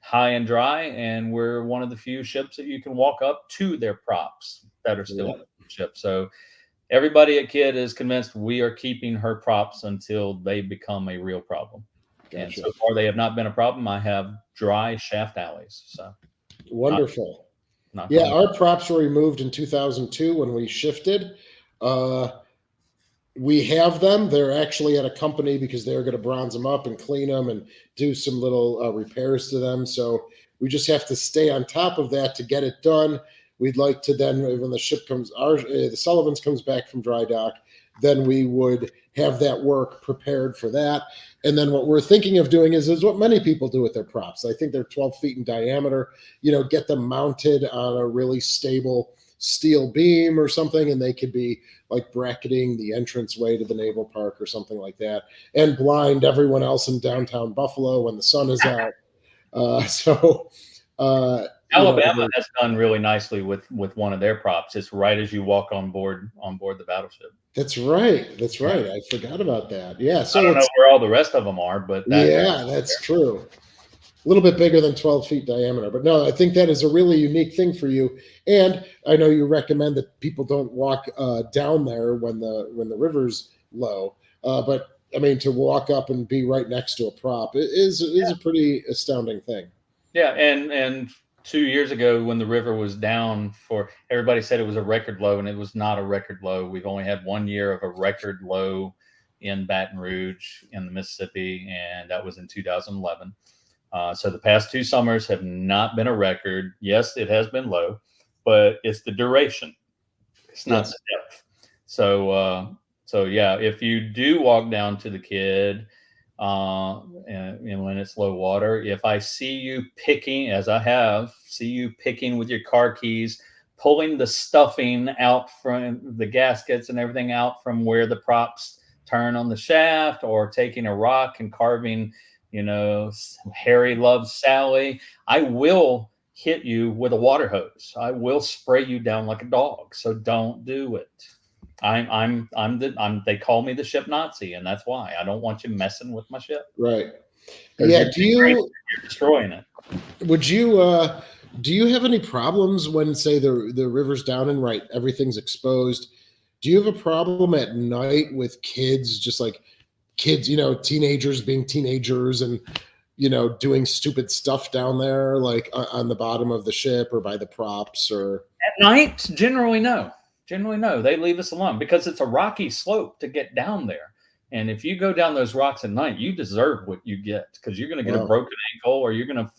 high and dry, and we're one of the few ships that you can walk up to their props that are still on the ship. So everybody at Kidd is convinced we are keeping her props until they become a real problem. Gotcha. And so far, they have not been a problem. I have dry shaft alleys. So wonderful. Our props were removed in 2002 when we shifted. We have them. They're actually at a company because they're going to bronze them up and clean them and do some little repairs to them. So We just have to stay on top of that to get it done. We'd like to then, when the ship comes, the Sullivans comes back from dry dock, then we would have that work prepared for that. And then what we're thinking of doing is what many people do with their props. I think they're 12 feet in diameter, get them mounted on a really stable steel beam or something, and they could be like bracketing the entranceway to the naval park or something like that, and blind everyone else in downtown Buffalo when the sun is out. Alabama has done really nicely with one of their props. It's right as you walk on board the battleship. That's right. I forgot about that. Yeah. So I don't know where all the rest of them are, but that's true. A little bit bigger than 12 feet diameter, but no, I think that is a really unique thing for you. And I know you recommend that people don't walk down there when the river's low, but I mean, to walk up and be right next to a prop is a pretty astounding thing. Yeah, and 2 years ago when the river was down, everybody said it was a record low, and it was not a record low. We've only had 1 year of a record low in Baton Rouge in the Mississippi, and that was in 2011. So the past 2 summers have not been a record. Yes, it has been low, but it's the duration. It's not the depth. So yeah, if you do walk down to the Kidd, and when it's low water, if I see you picking, as I have, with your car keys, pulling the stuffing out from the gaskets and everything out from where the props turn on the shaft, or taking a rock and carving, Harry loves Sally, I will hit you with a water hose. I will spray you down like a dog. So don't do it. They call me the ship Nazi, and that's why I don't want you messing with my ship. Right. Yeah. You're destroying it. Would you, do you have any problems when, say, the river's down and everything's exposed? Do you have a problem at night with kids, just like kids, teenagers being teenagers and, doing stupid stuff down there, like on the bottom of the ship or by the props? Or at night? Generally, no. They leave us alone because it's a rocky slope to get down there. And if you go down those rocks at night, you deserve what you get, because you're going to get a broken ankle, or you're going to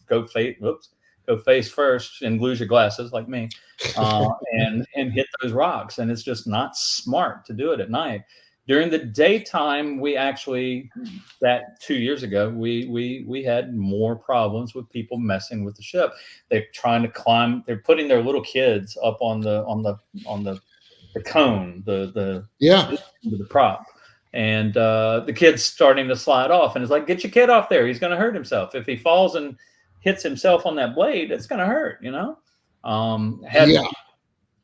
go face first and lose your glasses like me, and hit those rocks. And it's just not smart to do it at night. During the daytime, we actually, that 2 years ago, we had more problems with people messing with the ship. They're trying to climb. They're putting their little kids up on the cone, the prop, and the kid's starting to slide off. And it's like, get your kid off there. He's going to hurt himself. If he falls and hits himself on that blade, it's going to hurt.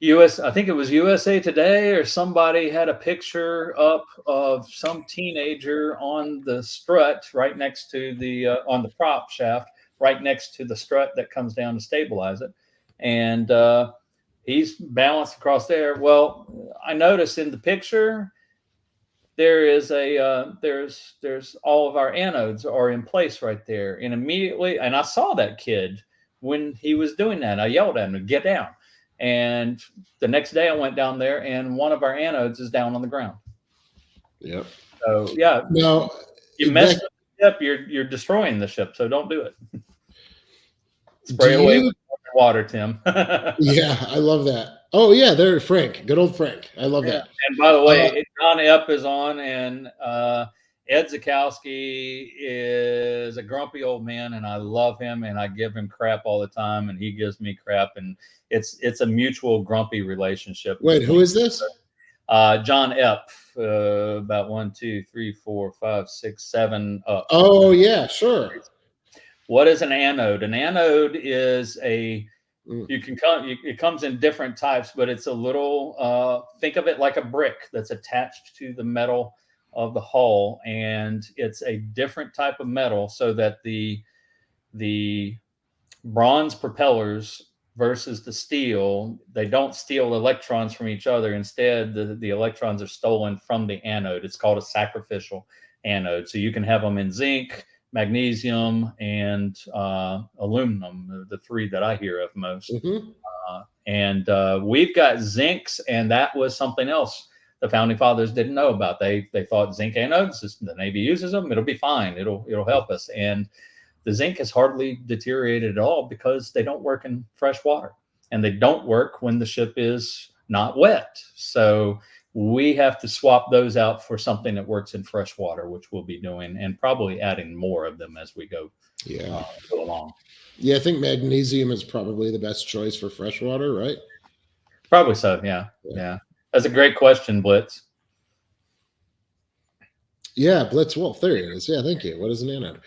I think it was USA Today or somebody had a picture up of some teenager on the strut right next to the on the prop shaft, right next to the strut that comes down to stabilize it, and he's balanced across there. Well, I noticed in the picture there is there's all of our anodes are in place right there, and immediately, and I saw that kid when he was doing that. I yelled at him to get down. And the next day I went down there, and one of our anodes is down on the ground. Yep. So yeah, no, you mess with the ship, you're destroying the ship. So don't do it. Spray away with water, Tim. Yeah, I love that. Oh yeah, there, Frank, good old Frank. I love that. And by the way, John Epp is on, and Ed Zakowski is a grumpy old man, and I love him, and I give him crap all the time, and he gives me crap, and it's a mutual grumpy relationship. Wait, who is this? John Epp, about 1, 2, 3, 4, 5, 6, 7 up. Oh yeah, sure. What is an anode? An anode is it comes in different types, but it's a little, think of it like a brick that's attached to the metal of the hull, and it's a different type of metal, so that the bronze propellers versus the steel, they don't steal electrons from each other. Instead, the electrons are stolen from the anode. It's called a sacrificial anode. So you can have them in zinc, magnesium, and aluminum, the 3 that I hear of most. Mm-hmm. And we've got zincs, and that was something else the founding fathers didn't know about. They thought zinc anodes, the Navy uses them, it'll be fine, it'll help us. And the zinc has hardly deteriorated at all because they don't work in fresh water, and they don't work when the ship is not wet. So we have to swap those out for something that works in fresh water, which we'll be doing, and probably adding more of them as we go along. Yeah, I think magnesium is probably the best choice for freshwater, right? Probably so. Yeah. That's a great question, Blitz. Yeah, Blitz Wolf. There he is. Yeah, thank you. What is an anode?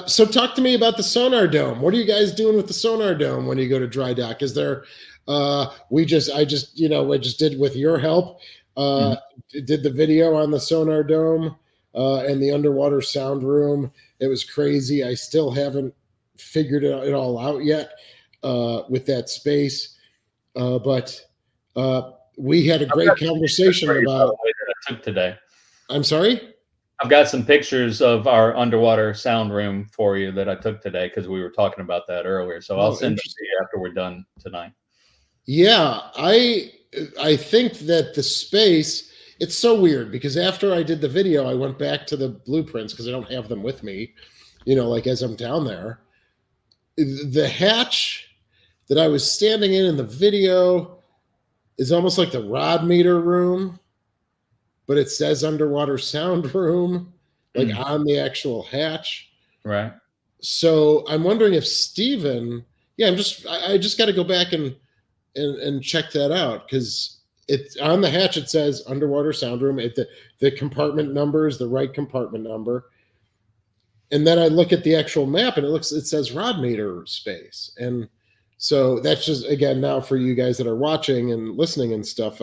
So talk to me about the sonar dome. What are you guys doing with the sonar dome when you go to dry dock? Is there I just did with your help, did the video on the sonar dome and the underwater sound room. It was crazy. I still haven't figured it all out yet with that space. But we had a great conversation about that I took today. I'm sorry? I've got some pictures of our underwater sound room for you that I took today because we were talking about that earlier. So I'll send it to you after we're done tonight. Yeah, I think that the space, it's so weird because after I did the video, I went back to the blueprints because I don't have them with me, like as I'm down there. The hatch that I was standing in the video is almost like the rod meter room, but it says underwater sound room, like on the actual hatch. Right. So I'm wondering if Steven, I just got to go back and check that out because it's on the hatch. It says underwater sound room. The compartment number is the right compartment number. And then I look at the actual map and it says rod meter space. And so that's just, again, now for you guys that are watching and listening and stuff,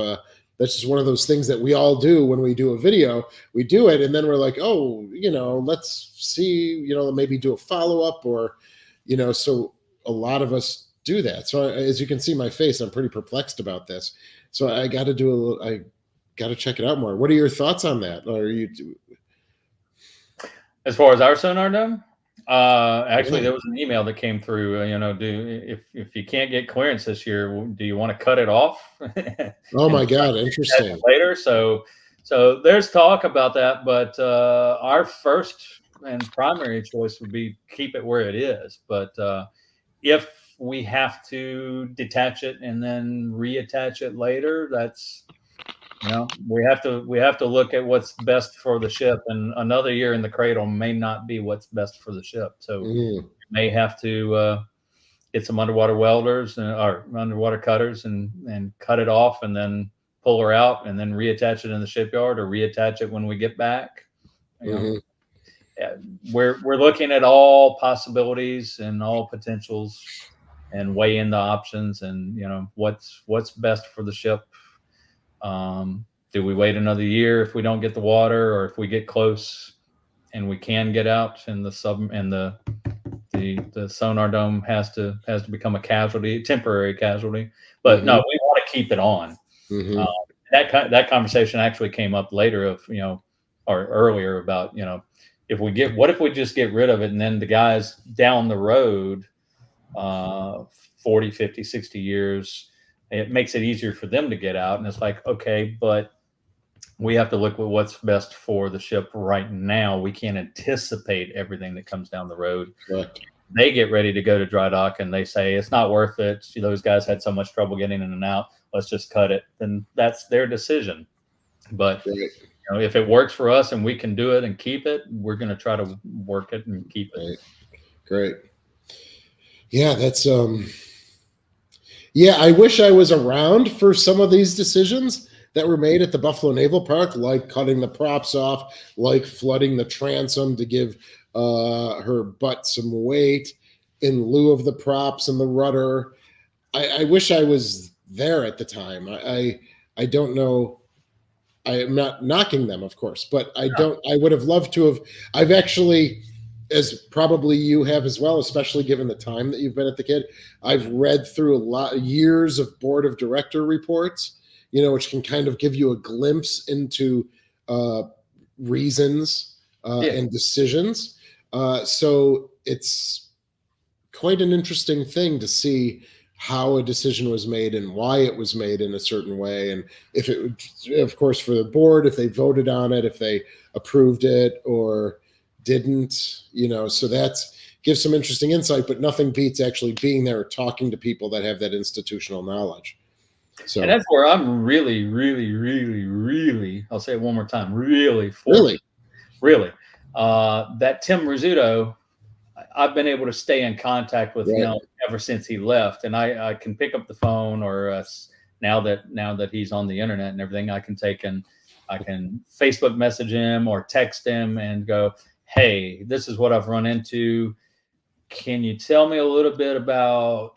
that's just one of those things that we all do when we do a video. We do it, and then we're like, oh, let's see, maybe do a follow-up or, so a lot of us do that. So as you can see my face, I'm pretty perplexed about this. So I got to check it out more. What are your thoughts on that? Or as far as our sonar dome? Actually, there was an email that came through. If you can't get clearance this year, do you want to cut it off? Oh my God, interesting. Later, so there's talk about that, but our first and primary choice would be keep it where it is. But if we have to detach it and then reattach it later, that's we have to look at what's best for the ship, and another year in the cradle may not be what's best for the ship. So we may have to get some underwater welders or underwater cutters and cut it off and then pull her out and then reattach it in the shipyard or reattach it when we get back. We're looking at all possibilities and all potentials and weighing the options and what's best for the ship. Do we wait another year if we don't get the water, or if we get close and we can get out and the sonar dome has to become a temporary casualty? But no, we want to keep it on. That conversation actually came up later or earlier about, what if we just get rid of it and then the guys down the road, 40, 50, 60 years, it makes it easier for them to get out. And it's like, okay, but we have to look at what's best for the ship right now. We can't anticipate everything that comes down the road. Correct. They get ready to go to dry dock and they say, it's not worth it. Those guys had so much trouble getting in and out. Let's just cut it. Then that's their decision. But if it works for us and we can do it and keep it, we're going to try to work it and keep it. Right. Great. Yeah, that's I wish I was around for some of these decisions that were made at the Buffalo Naval Park, like cutting the props off, like flooding the transom to give her butt some weight in lieu of the props and the rudder. I wish I was there at the time. I don't know. I am not knocking them, of course, but I would have loved to have. I've actually, as probably you have as well, especially given the time that you've been at the Kidd, I've read through a lot of years of board of director reports, which can kind of give you a glimpse into reasons and decisions. So it's quite an interesting thing to see how a decision was made and why it was made in a certain way. And if it, of course, for the board, if they voted on it, if they approved it, or didn't, so that's gives some interesting insight, but nothing beats actually being there, talking to people that have that institutional knowledge. So, and that's where I'm really, really, really, really, I'll say it one more time, really really, that Tim Rizzuto, I've been able to stay in contact with right. him ever since he left, and I can pick up the phone, or now that he's on the internet and everything, I can Facebook message him or text him and go, hey, this is what I've run into. Can you tell me a little bit about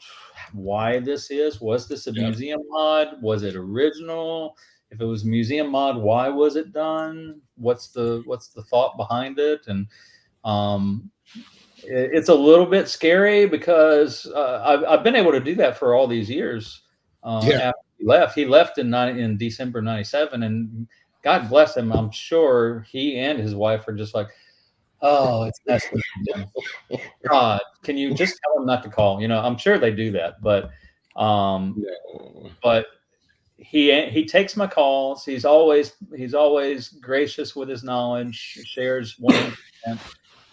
why this is? Was this a museum mod? Was it original? If it was museum mod, why was it done? What's the thought behind it? And it's a little bit scary because I've been able to do that for all these years. After he left in December '97, and God bless him. I'm sure he and his wife are just like, oh, it's Nessmith. God, can you just tell him not to call? I'm sure they do that, but but he takes my calls. He's always gracious with his knowledge, shares 100%.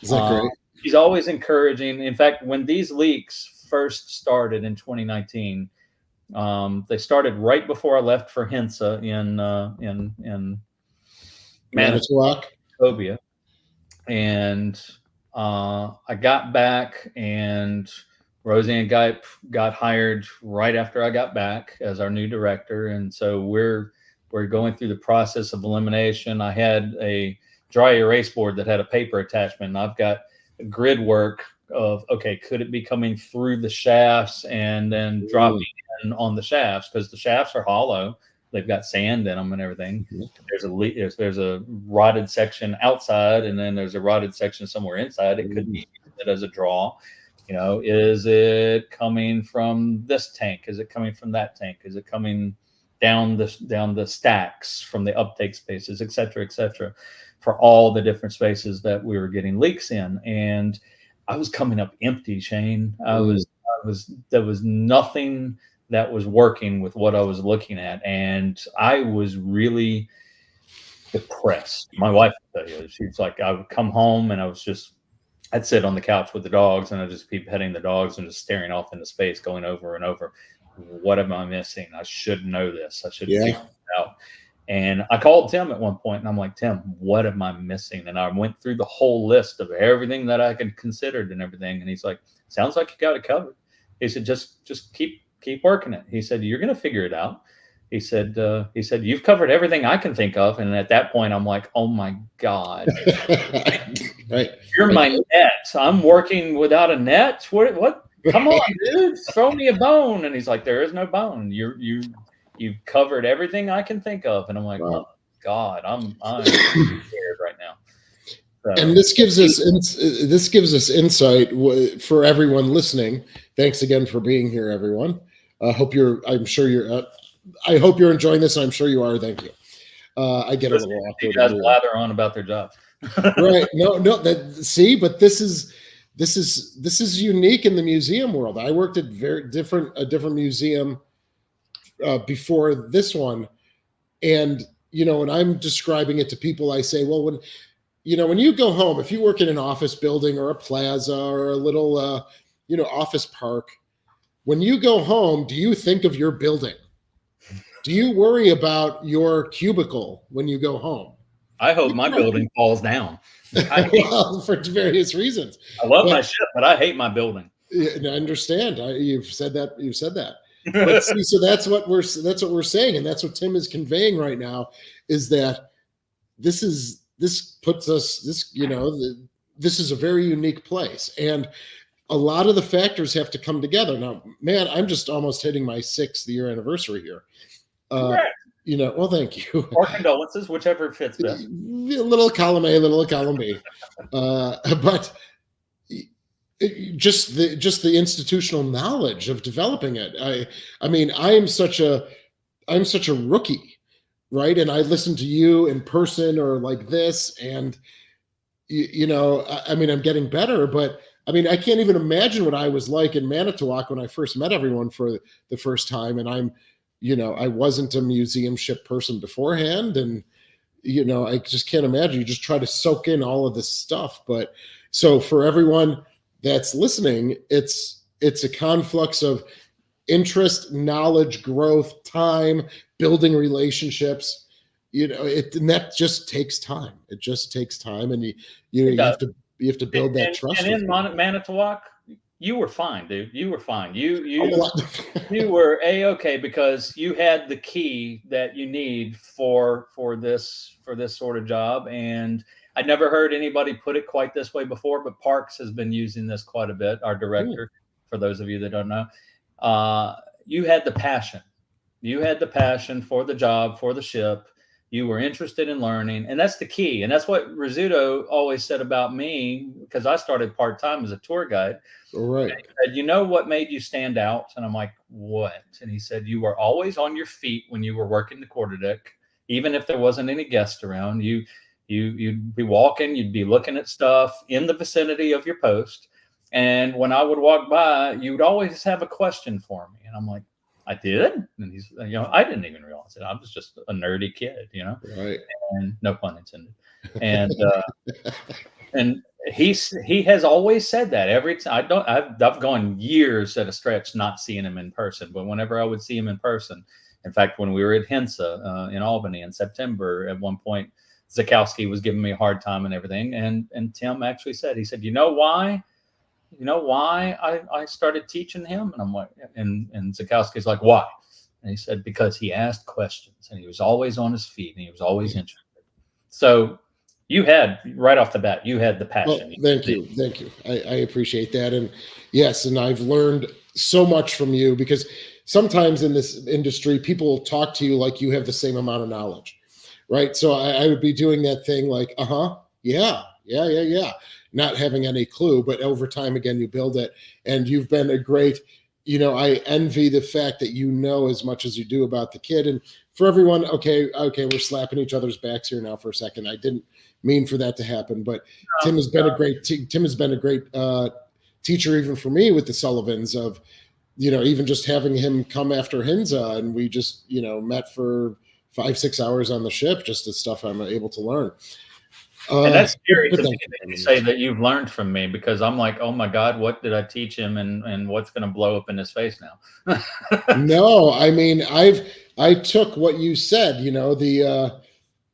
Is that great? He's always encouraging. In fact, when these leaks first started in 2019, they started right before I left for Hensa in Manitowoc. And I got back, and Roseanne got hired right after I got back as our new director. And so we're going through the process of elimination. I had a dry erase board that had a paper attachment, and I've got a grid work of, okay, could it be coming through the shafts and then dropping in on the shafts, because the shafts are hollow. They've got sand in them and everything. There's a rotted section outside, and then there's a rotted section somewhere inside. It could be used as a draw. Is it coming from this tank? Is it coming from that tank? Is it coming down the stacks from the uptake spaces, et cetera, for all the different spaces that we were getting leaks in? And I was coming up empty, Shane. There was nothing that was working with what I was looking at, and I was really depressed. My wife would tell you, she's like, I would come home and I'd sit on the couch with the dogs, and I'd just be petting the dogs and just staring off into space, going over and over, what am I missing? I should know this. I should figure it out. And I called Tim at one point, and I'm like, Tim, what am I missing? And I went through the whole list of everything that I could considered and everything. And he's like, sounds like you got it covered. He said, just keep working it. He said, you're going to figure it out. He said, you've covered everything I can think of. And at that point, I'm like, oh my God, right. You're my net. I'm working without a net. What? Come on, dude, throw me a bone. And he's like, there is no bone. You've covered everything I can think of. And I'm like, wow. Oh God, I'm scared right now. So, and this gives us insight for everyone listening. Thanks again for being here, everyone. I hope you're enjoying this. I'm sure you are. Thank you. I get a little awkward. You guys blather on about their jobs. Right. No, but this is unique in the museum world. I worked at a different museum before this one. And, when I'm describing it to people, I say, well, when you go home, if you work in an office building or a plaza or a little, office park, when you go home, do you think of your building? Do you worry about your cubicle when you go home? I hope my building falls down. Well, for various reasons. I love my ship, but I hate my building. I understand. You've said that. But see, so that's what we're saying, and that's what Tim is conveying right now, is that this is a very unique place, and a lot of the factors have to come together. Now, man, I'm just almost hitting my 6th year anniversary here. Well, thank you. Or condolences, whichever fits best. A little column A, a little column B. But just the institutional knowledge of developing it. I mean, I'm such a rookie, right? And I listen to you in person or like this, and I'm getting better, but I mean, I can't even imagine what I was like in Manitowoc when I first met everyone for the first time. And I wasn't a museum ship person beforehand. And, I just can't imagine. You just try to soak in all of this stuff. But so for everyone that's listening, it's a conflux of interest, knowledge, growth, time, building relationships. And that just takes time. It just takes time, and you have to build that trust. And in Manitowoc, you were fine, dude. You were fine. You were A-okay because you had the key that you need for this sort of job. And I'd never heard anybody put it quite this way before, but Parks has been using this quite a bit. Our director, for those of you that don't know, you had the passion. You had the passion for the job, for the ship. You were interested in learning, and that's the key. And that's what Rizzuto always said about me, because I started part-time as a tour guide. Right. And he said, you know what made you stand out? And I'm like, what? And he said, you were always on your feet when you were working the quarterdeck, even if there wasn't any guests around. You'd be walking, you'd be looking at stuff in the vicinity of your post. And when I would walk by, you would always have a question for me. And I'm like, I did? And he's, I didn't even realize it. I was just a nerdy kid, Right. And no pun intended. And, and he has always said that every time. I've gone years at a stretch not seeing him in person, but whenever I would see him in person, in fact, when we were at HENSA in Albany in September, at one point, Zakowski was giving me a hard time and everything. And Tim actually said, he said, you know why I started teaching him? And I'm like, and Zakowski's like, why? And he said, because he asked questions and he was always on his feet and he was always interested. So you had, right off the bat, you had the passion. Well, thank you. I appreciate that. And yes, and I've learned so much from you, because sometimes in this industry, people talk to you like you have the same amount of knowledge, right? So I would be doing that thing like, yeah, not having any clue, but over time, again, you build it, and you've been a great, I envy the fact that you know as much as you do about the kid. And for everyone, okay, we're slapping each other's backs here now for a second. I didn't mean for that to happen, but Tim has been a great teacher, even for me, with the Sullivans, of, even just having him come after Hinza, and we just, met for 5-6 hours on the ship, just the stuff I'm able to learn. And that's scary to me that you say that you've learned from me, because I'm like, oh my God, what did I teach him, and what's going to blow up in his face now? No, I mean, I took what you said,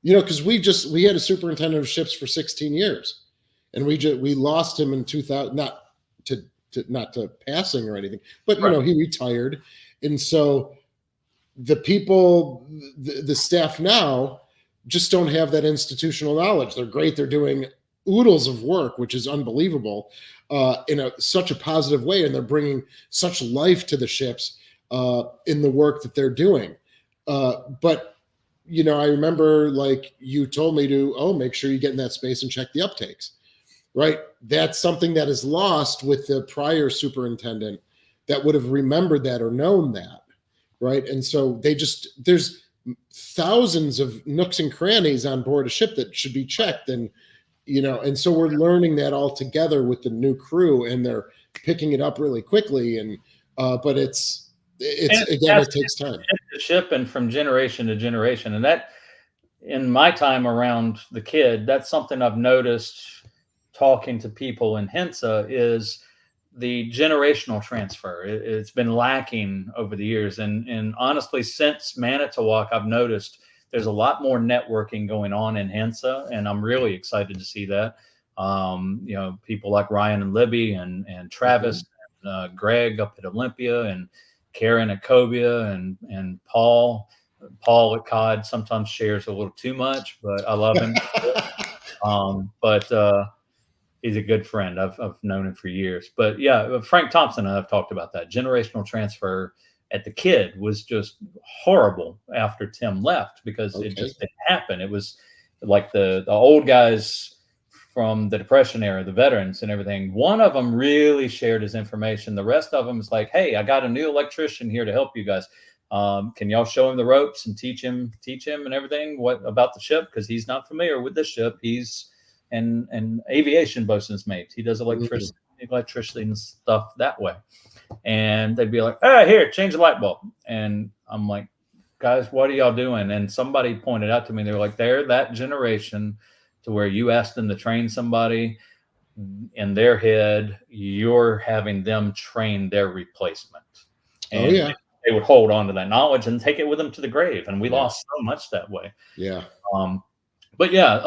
because we had a superintendent of ships for 16 years, and we lost him in 2000, not to passing or anything, but right. He retired. And so the people, the staff now just don't have that institutional knowledge. They're great. They're doing oodles of work, which is unbelievable, in such a positive way. And they're bringing such life to the ships in the work that they're doing. But, I remember, like, you told me to, make sure you get in that space and check the uptakes, right? That's something that is lost with the prior superintendent that would have remembered that or known that, right? And so there's thousands of nooks and crannies on board a ship that should be checked. And, and so we're learning that all together with the new crew, and they're picking it up really quickly. And, but it takes time. The ship, and from generation to generation. And that, in my time around the Kidd, that's something I've noticed talking to people in HENSA, is the generational transfer. It's been lacking over the years. And honestly, since Manitowoc, I've noticed there's a lot more networking going on in HENSA, and I'm really excited to see that. People like Ryan and Libby and Travis, and Greg up at Olympia, and Karen at Cobia, and Paul at COD sometimes shares a little too much, but I love him. He's a good friend. I've known him for years. But yeah, Frank Thompson and I've talked about that. Generational transfer at the Kidd was just horrible after Tim left, because it just didn't happen. It was like the old guys from the Depression era, the veterans and everything. One of them really shared his information. The rest of them is like, hey, I got a new electrician here to help you guys. Can y'all show him the ropes and teach him and everything about the ship? Because he's not familiar with this ship. He's an aviation bosun's mate. He does electricity and stuff that way. And they'd be like, here, change the light bulb. And I'm like, guys, what are y'all doing? And somebody pointed out to me, they were like, they're that generation to where you ask them to train somebody in their head, you're having them train their replacement. Oh And yeah. they would hold on to that knowledge and take it with them to the grave. And we Yeah. lost so much that way. Yeah. But yeah,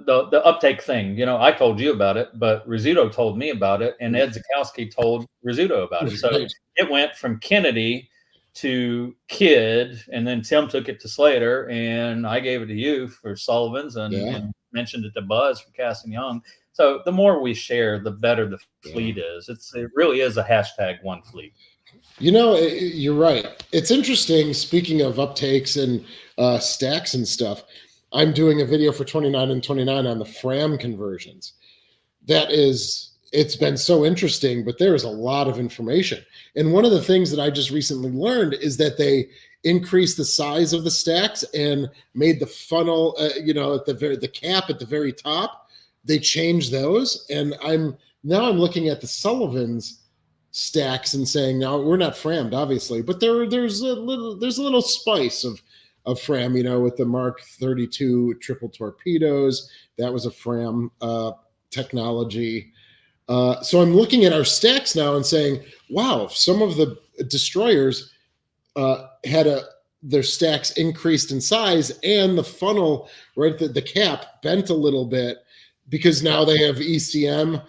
the uptake thing, you know, I told you about it, but Rizzuto told me about it, and Ed Zakowski told Rizzuto about it. So Right. it went from Kennedy to Kidd, and then Tim took it to Slater, and I gave it to you for Sullivan's, Yeah. and mentioned it to Buzz for Cass and Young. So the more we share, the better the fleet Yeah. is. It really is a hashtag one fleet. You know, you're right. It's interesting. Speaking of uptakes and stacks and stuff, I'm doing a video for 29 and 29 on the Fram conversions. It's been so interesting, but there is a lot of information. And one of the things that I just recently learned is that they increased the size of the stacks and made the funnel, at the cap at the very top. They changed those, and I'm looking at the Sullivan's stacks and saying, now we're not frammed, obviously, but there's a little spice of Fram, with the Mark 32 triple torpedoes. That was a Fram technology. So I'm looking at our stacks now and saying, wow, some of the destroyers had their stacks increased in size, and the funnel, right, the cap bent a little bit because now they have ECM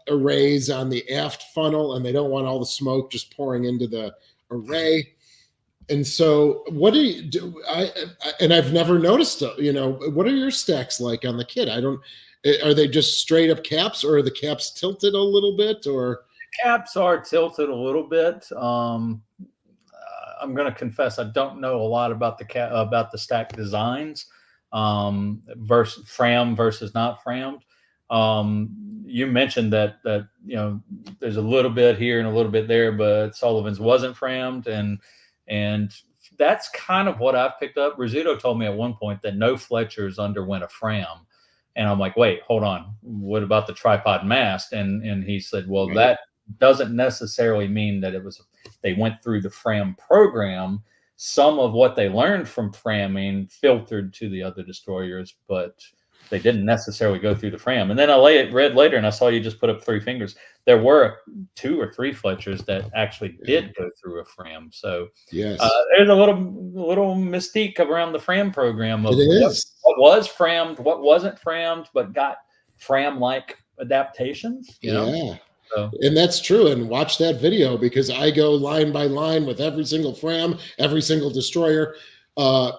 arrays on the aft funnel, and they don't want all the smoke just pouring into the array. And so, what do you do? I've never noticed. What are your stacks like on the Kidd? Are they just straight up caps, or are the caps tilted a little bit, or? Caps are tilted a little bit. I'm going to confess, I don't know a lot about the stack designs, versus Fram versus not Frammed. You mentioned that there's a little bit here and a little bit there, but Sullivan's wasn't Frammed, and that's kind of what I've picked up. Rizzuto told me at one point that no Fletchers underwent a Fram, and I'm like, wait, hold on, what about the tripod mast? And he said, well, Right. that doesn't necessarily mean that they went through the Fram program. Some of what they learned from Framming filtered to the other destroyers, but they didn't necessarily go through the Fram. And then I read later, and I saw you just put up 3 fingers. There were 2 or 3 Fletchers that actually did go through a Fram. So Yes, there's a little mystique around the Fram program of it is. what was Frammed, what wasn't Frammed, but got Fram-like adaptations. Yeah. So. And that's true. And watch that video, because I go line by line with every single Fram, every single destroyer,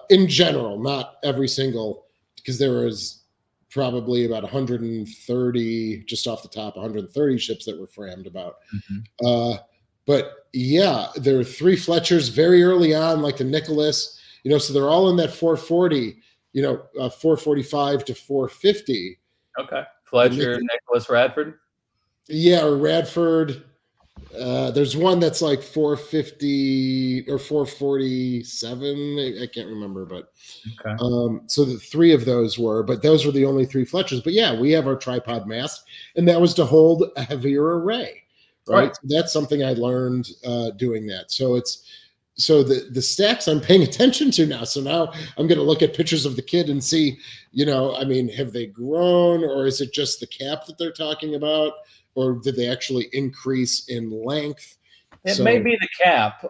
in general, not every single, because there was probably about 130, just off the top, 130 ships that were Frammed about. Mm-hmm. But yeah, there are 3 Fletchers very early on, like the Nicholas, so they're all in that 440, 445 to 450. Okay. Fletcher, Nicholas, Radford. Yeah, or Radford. There's one that's like 450 or 447. I can't remember, but okay. So the 3 of those but those were the only 3 Fletchers. But yeah, we have our tripod mast, and that was to hold a heavier array, right? So that's something I learned doing that. So the stacks I'm paying attention to now. So now I'm going to look at pictures of the Kidd and see, have they grown, or is it just the cap that they're talking about? Or did they actually increase in length? It may be the cap.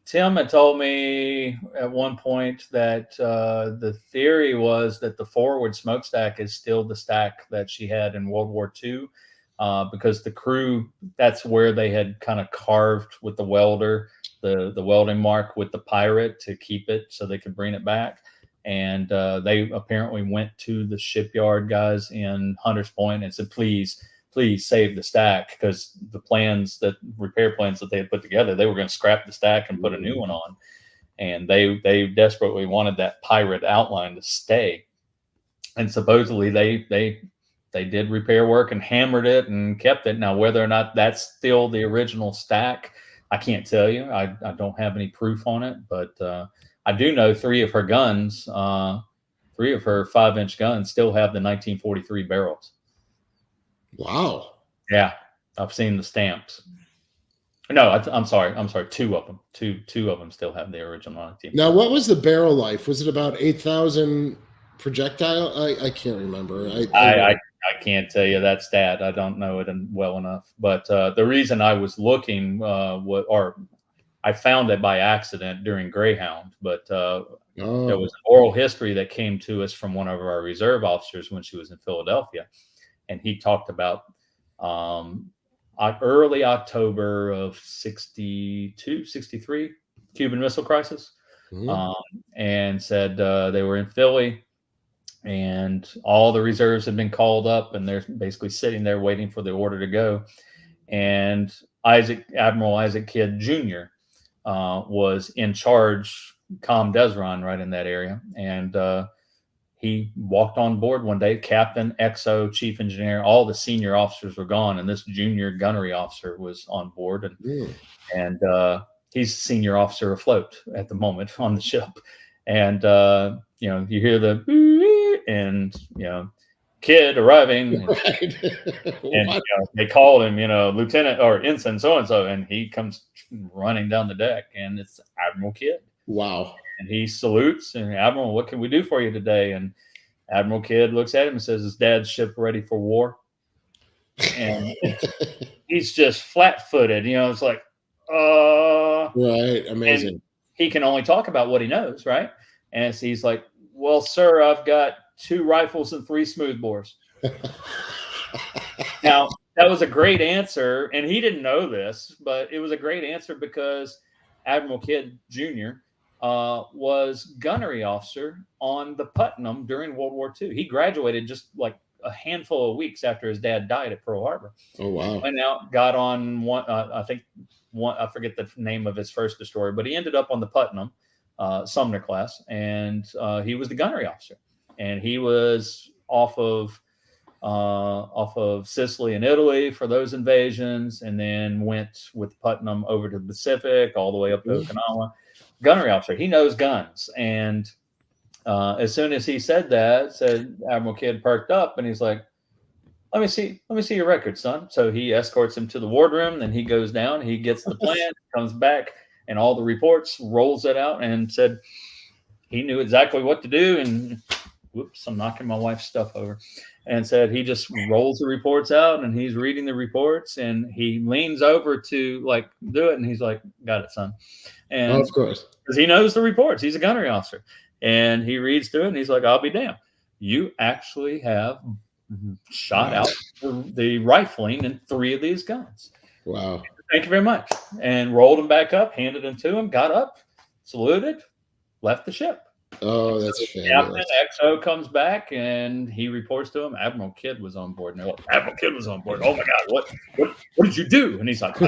Tim had told me at one point that the theory was that the forward smokestack is still the stack that she had in World War II, because the crew, that's where they had kind of carved with the welder, the welding mark with the pirate to keep it so they could bring it back. And they apparently went to the shipyard guys in Hunters Point and said, please save the stack, because the repair plans that they had put together, they were going to scrap the stack and put a new one on. And they desperately wanted that pirate outline to stay. And supposedly they did repair work and hammered it and kept it. Now, whether or not that's still the original stack, I can't tell you. I don't have any proof on it, but I do know 3 of her guns, 3 of her 5-inch guns still have the 1943 barrels. Wow. Yeah, I've seen the stamps. No, I'm sorry. Two of them. Two of them still have the original on the team. Now, what was the barrel life? Was it about 8,000 projectile? I can't remember. I can't tell you that stat. I don't know it well enough. But the reason I was looking, I found it by accident during Greyhound, but there was an oral history that came to us from one of our reserve officers when she was in Philadelphia, and he talked about early October of 62, 63, Cuban Missile Crisis, and said they were in Philly, and all the reserves had been called up, and they're basically sitting there waiting for the order to go. And Admiral Isaac Kidd Jr. Was in charge, Com Desron, right in that area, and he walked on board one day. Captain, XO, chief engineer, all the senior officers were gone, and this junior gunnery officer was on board, and he's senior officer afloat at the moment on the ship. And you hear the and Kidd arriving, and they called him, Lieutenant or Ensign so and so, and he comes running down the deck, and it's Admiral Kidd. Wow! And he salutes, and Admiral, what can we do for you today? And Admiral Kidd looks at him and says, "Is Dad's ship ready for war?" And he's just flat-footed. It's like, right, amazing. And he can only talk about what he knows, right? And so he's like, "Well, sir, I've got 2 rifles and 3 smoothbores." Now, that was a great answer, and he didn't know this, but it was a great answer because Admiral Kidd Jr. Was gunnery officer on the Putnam during World War II. He graduated just like a handful of weeks after his dad died at Pearl Harbor. Oh, wow. Went out, got on one, I forget the name of his first destroyer, but he ended up on the Putnam, Sumner class, and he was the gunnery officer. And he was off of Sicily and Italy for those invasions, and then went with Putnam over to the Pacific, all the way up to Okinawa. Gunnery officer. He knows guns. And as soon as he said Admiral Kidd perked up, and he's like, let me see your record, son. So he escorts him to the wardroom, then he goes down, he gets the plan, comes back, and all the reports, rolls it out, and said he knew exactly what to do. And whoops, I'm knocking my wife's stuff over. And said he just rolls the reports out, and he's reading the reports, and he leans over to do it, and he's like, "Got it, son." And of course, because he knows the reports, he's a gunnery officer, and he reads through it, and he's like, "I'll be damned, you actually have shot out the rifling in 3 of these guns." Wow! Thank you very much. And rolled him back up, handed him to him, got up, saluted, left the ship. Oh, that's fabulous. Captain XO comes back, and he reports to him, Admiral Kidd was on board. And they're like, Admiral Kidd was on board. Oh my God, what did you do? And he's like,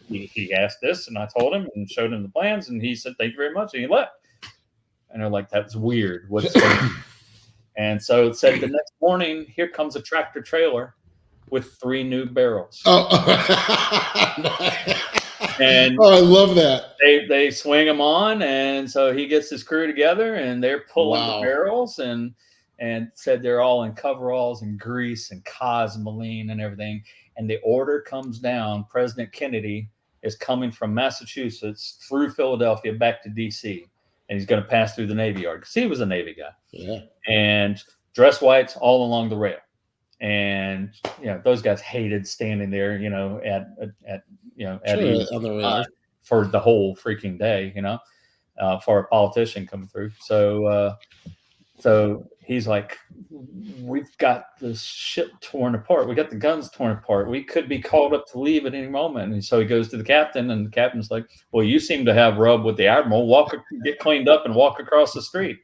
he asked this, and I told him and showed him the plans, and he said, "Thank you very much," and he left. And they're like, "That's weird. What's going on?" And so it said the next morning, here comes a tractor trailer with 3 new barrels. And I love that. They swing him on, and so he gets his crew together, and they're pulling the barrels, and said they're all in coveralls and grease and cosmoline and everything. And the order comes down. President Kennedy is coming from Massachusetts through Philadelphia back to D.C., and he's going to pass through the Navy Yard because he was a Navy guy. Yeah. And dress whites all along the rail. And those guys hated standing there, for the whole freaking day, for a politician coming through. So he's like, "We've got this ship torn apart. We got the guns torn apart. We could be called up to leave at any moment." And so he goes to the captain, and the captain's like, "Well, you seem to have rub with the admiral. Get cleaned up and walk across the street."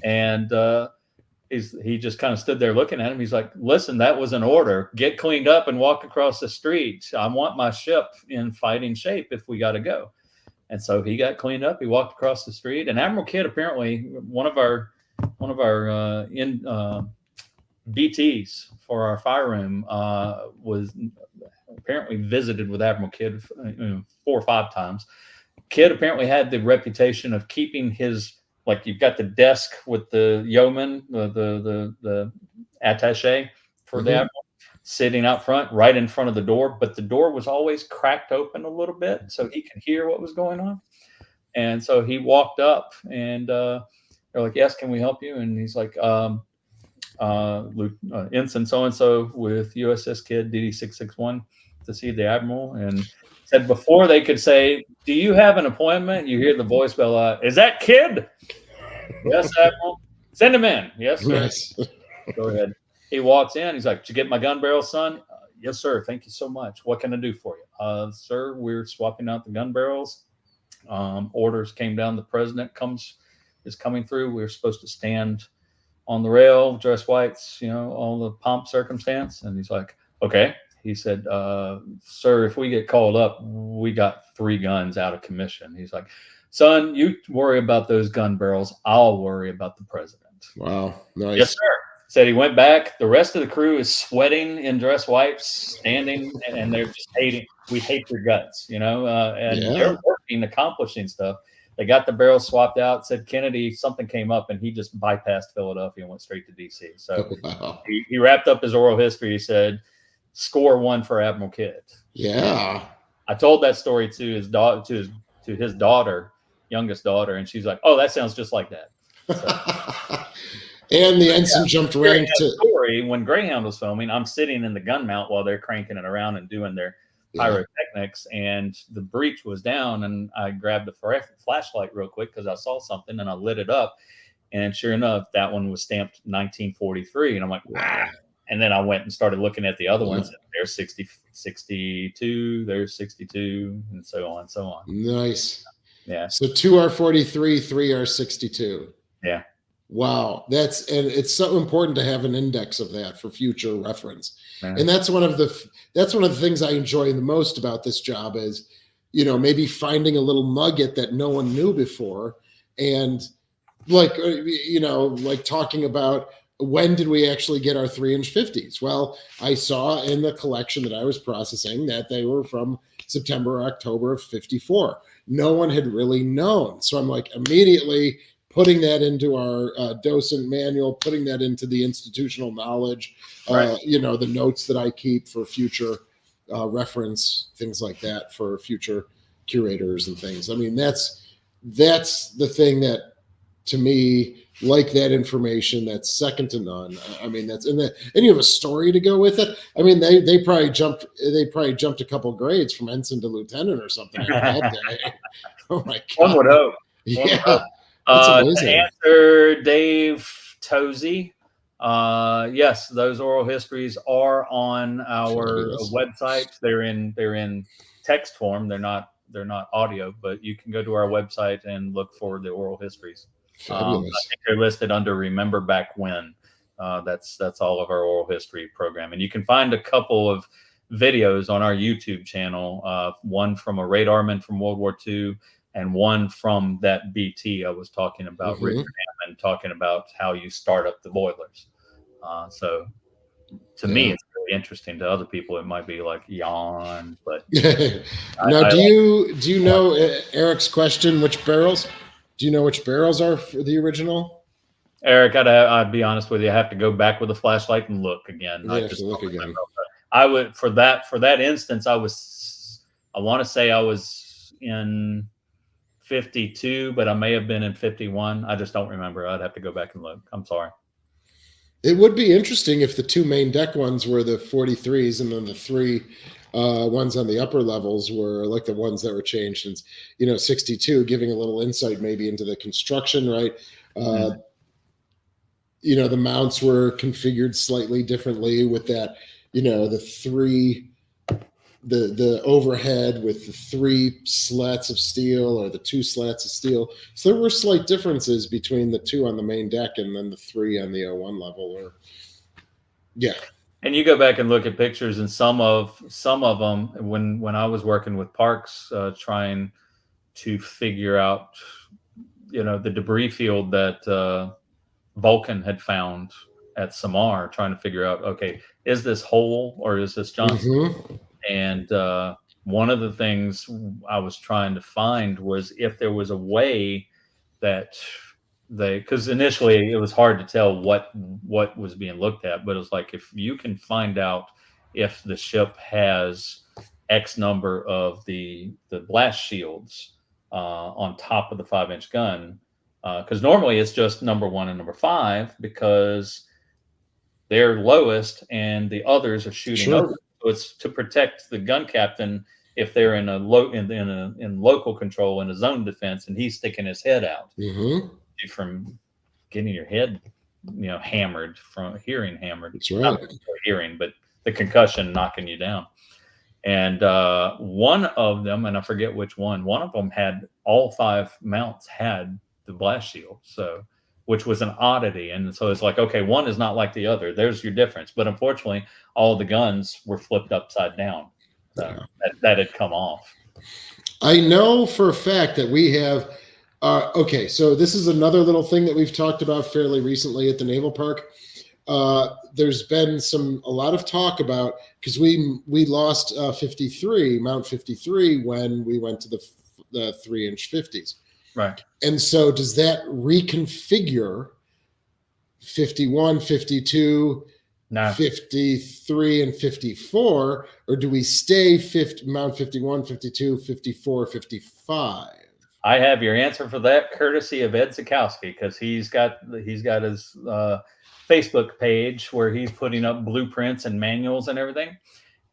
And he just kind of stood there looking at him. He's like, "Listen, that was an order. Get cleaned up and walk across the street. I want my ship in fighting shape if we got to go." And so he got cleaned up. He walked across the street. And Admiral Kidd, apparently, one of our BTs for our fire room was apparently visited with Admiral Kidd 4 or 5 times. Kidd apparently had the reputation of keeping his, like, you've got the desk with the yeoman, the attaché for the admiral. sitting out front, right in front of the door, but the door was always cracked open a little bit so he could hear what was going on. And so he walked up and they're like, yes, can we help you? And he's like, Ensign so-and-so with USS Kidd DD-661 to see the Admiral. And said before they could say, do you have an appointment? You hear the voicemail, is that Kidd? Yes, Admiral. Send him in. Yes, sir. Nice. Go ahead. He walks in. He's like, did you get my gun barrel, son? Yes, sir. Thank you so much. What can I do for you? Sir, we're swapping out the gun barrels. Orders came down. The president is coming through. We're supposed to stand on the rail, dress whites, all the pomp circumstance. And he's like, okay. He said, sir, if we get called up, we got 3 guns out of commission. He's like, son, you worry about those gun barrels. I'll worry about the president. Wow. Nice. Yes, sir. Said he went back. The rest of the crew is sweating in dress whites, standing, and they're just hating. We hate your guts, and they're working, accomplishing stuff. They got the barrels swapped out. Said Kennedy, something came up, and he just bypassed Philadelphia and went straight to D.C. So he wrapped up his oral history. He said, "Score 1 for Admiral Kidd." Yeah. I told that story to his daughter, to his daughter, youngest daughter, and she's like, "Oh, that sounds just like that." So, and the ensign jumped rank to story. When Greyhound was filming, I'm sitting in the gun mount while they're cranking it around and doing their pyrotechnics, and the breech was down, and I grabbed a flashlight real quick because I saw something, and I lit it up, and sure enough, that one was stamped 1943, and I'm like, wow. And then I went and started looking at the other ones. There's 62, there's 62, and so on and so on. Nice. Yeah. So 2 are 43, 3 are 62. Yeah. Wow. And it's so important to have an index of that for future reference. Yeah. And that's one of the things I enjoy the most about this job is, maybe finding a little nugget that no one knew before. And like talking about, when did we actually get our 3-inch 50s? Well, I saw in the collection that I was processing that they were from September or October of 54. No one had really known. So I'm like immediately putting that into our docent manual, putting that into the institutional knowledge, the notes that I keep for future reference, things like that for future curators and things. I mean, that's the thing that, to me, like that information, that's second to none. I mean, and you have a story to go with it. I mean, they probably jumped a couple grades from ensign to lieutenant or something like that day. Oh my God. One would hope. Yeah. That's amazing. To answer Dave Tozy, yes, those oral histories are on our website. They're in text form. They're not audio, but you can go to our website and look for the oral histories. I think they're listed under Remember Back When. That's all of our oral history program. And you can find a couple of videos on our YouTube channel, one from a radarman from World War II and one from that BT I was talking about, Richard Hammond, talking about how you start up the boilers. So to me, it's really interesting. To other people, it might be like yawn, but now, do you know Eric's question? Which barrels? Do you know which barrels are for the original? Eric, I'd be honest with you. I have to go back with a flashlight and look again. I just look again. I would for that instance. I want to say I was in 52, but I may have been in 51. I just don't remember. I'd have to go back and look. I'm sorry. It would be interesting if the 2 main deck ones were the 43s, and then the 3 ones on the upper levels were like the ones that were changed in 62, giving a little insight maybe into the construction, right? The mounts were configured slightly differently with that, the overhead with the 3 slats of steel or the 2 slats of steel. So there were slight differences between the 2 on the main deck and then the 3 on the 01 level. And you go back and look at pictures, and some of them, when I was working with Parks, trying to figure out, the debris field that Vulcan had found at Samar, trying to figure out, okay, is this Hole or is this Johnson? And one of the things I was trying to find was if there was a way that because initially it was hard to tell what was being looked at, but it was like, if you can find out if the ship has X number of the blast shields on top of the 5-inch gun, because normally it's just number 1 and number 5 because they're lowest and the others are shooting over. Sure. So it's to protect the gun captain if they're in a in local control in a zone defense and he's sticking his head out from getting your head hammered from hearing hammered. That's right. Not hearing, but the concussion knocking you down. And one of them, and I forget which one of them had all 5 mounts had the blast shield. So, which was an oddity. And so it's like, okay, one is not like the other. There's your difference. But unfortunately, all the guns were flipped upside down. So that had come off. I know for a fact that we have, okay, so this is another little thing that we've talked about fairly recently at the Naval Park. There's been a lot of talk about, because we lost 53, Mount 53, when we went to the 3-inch 50s. Right. And so does that reconfigure 51, 52, 53, and 54, or do we stay Mount 51, 52, 54, 55? I have your answer for that, courtesy of Ed Sikowski, because he's got his Facebook page where he's putting up blueprints and manuals and everything.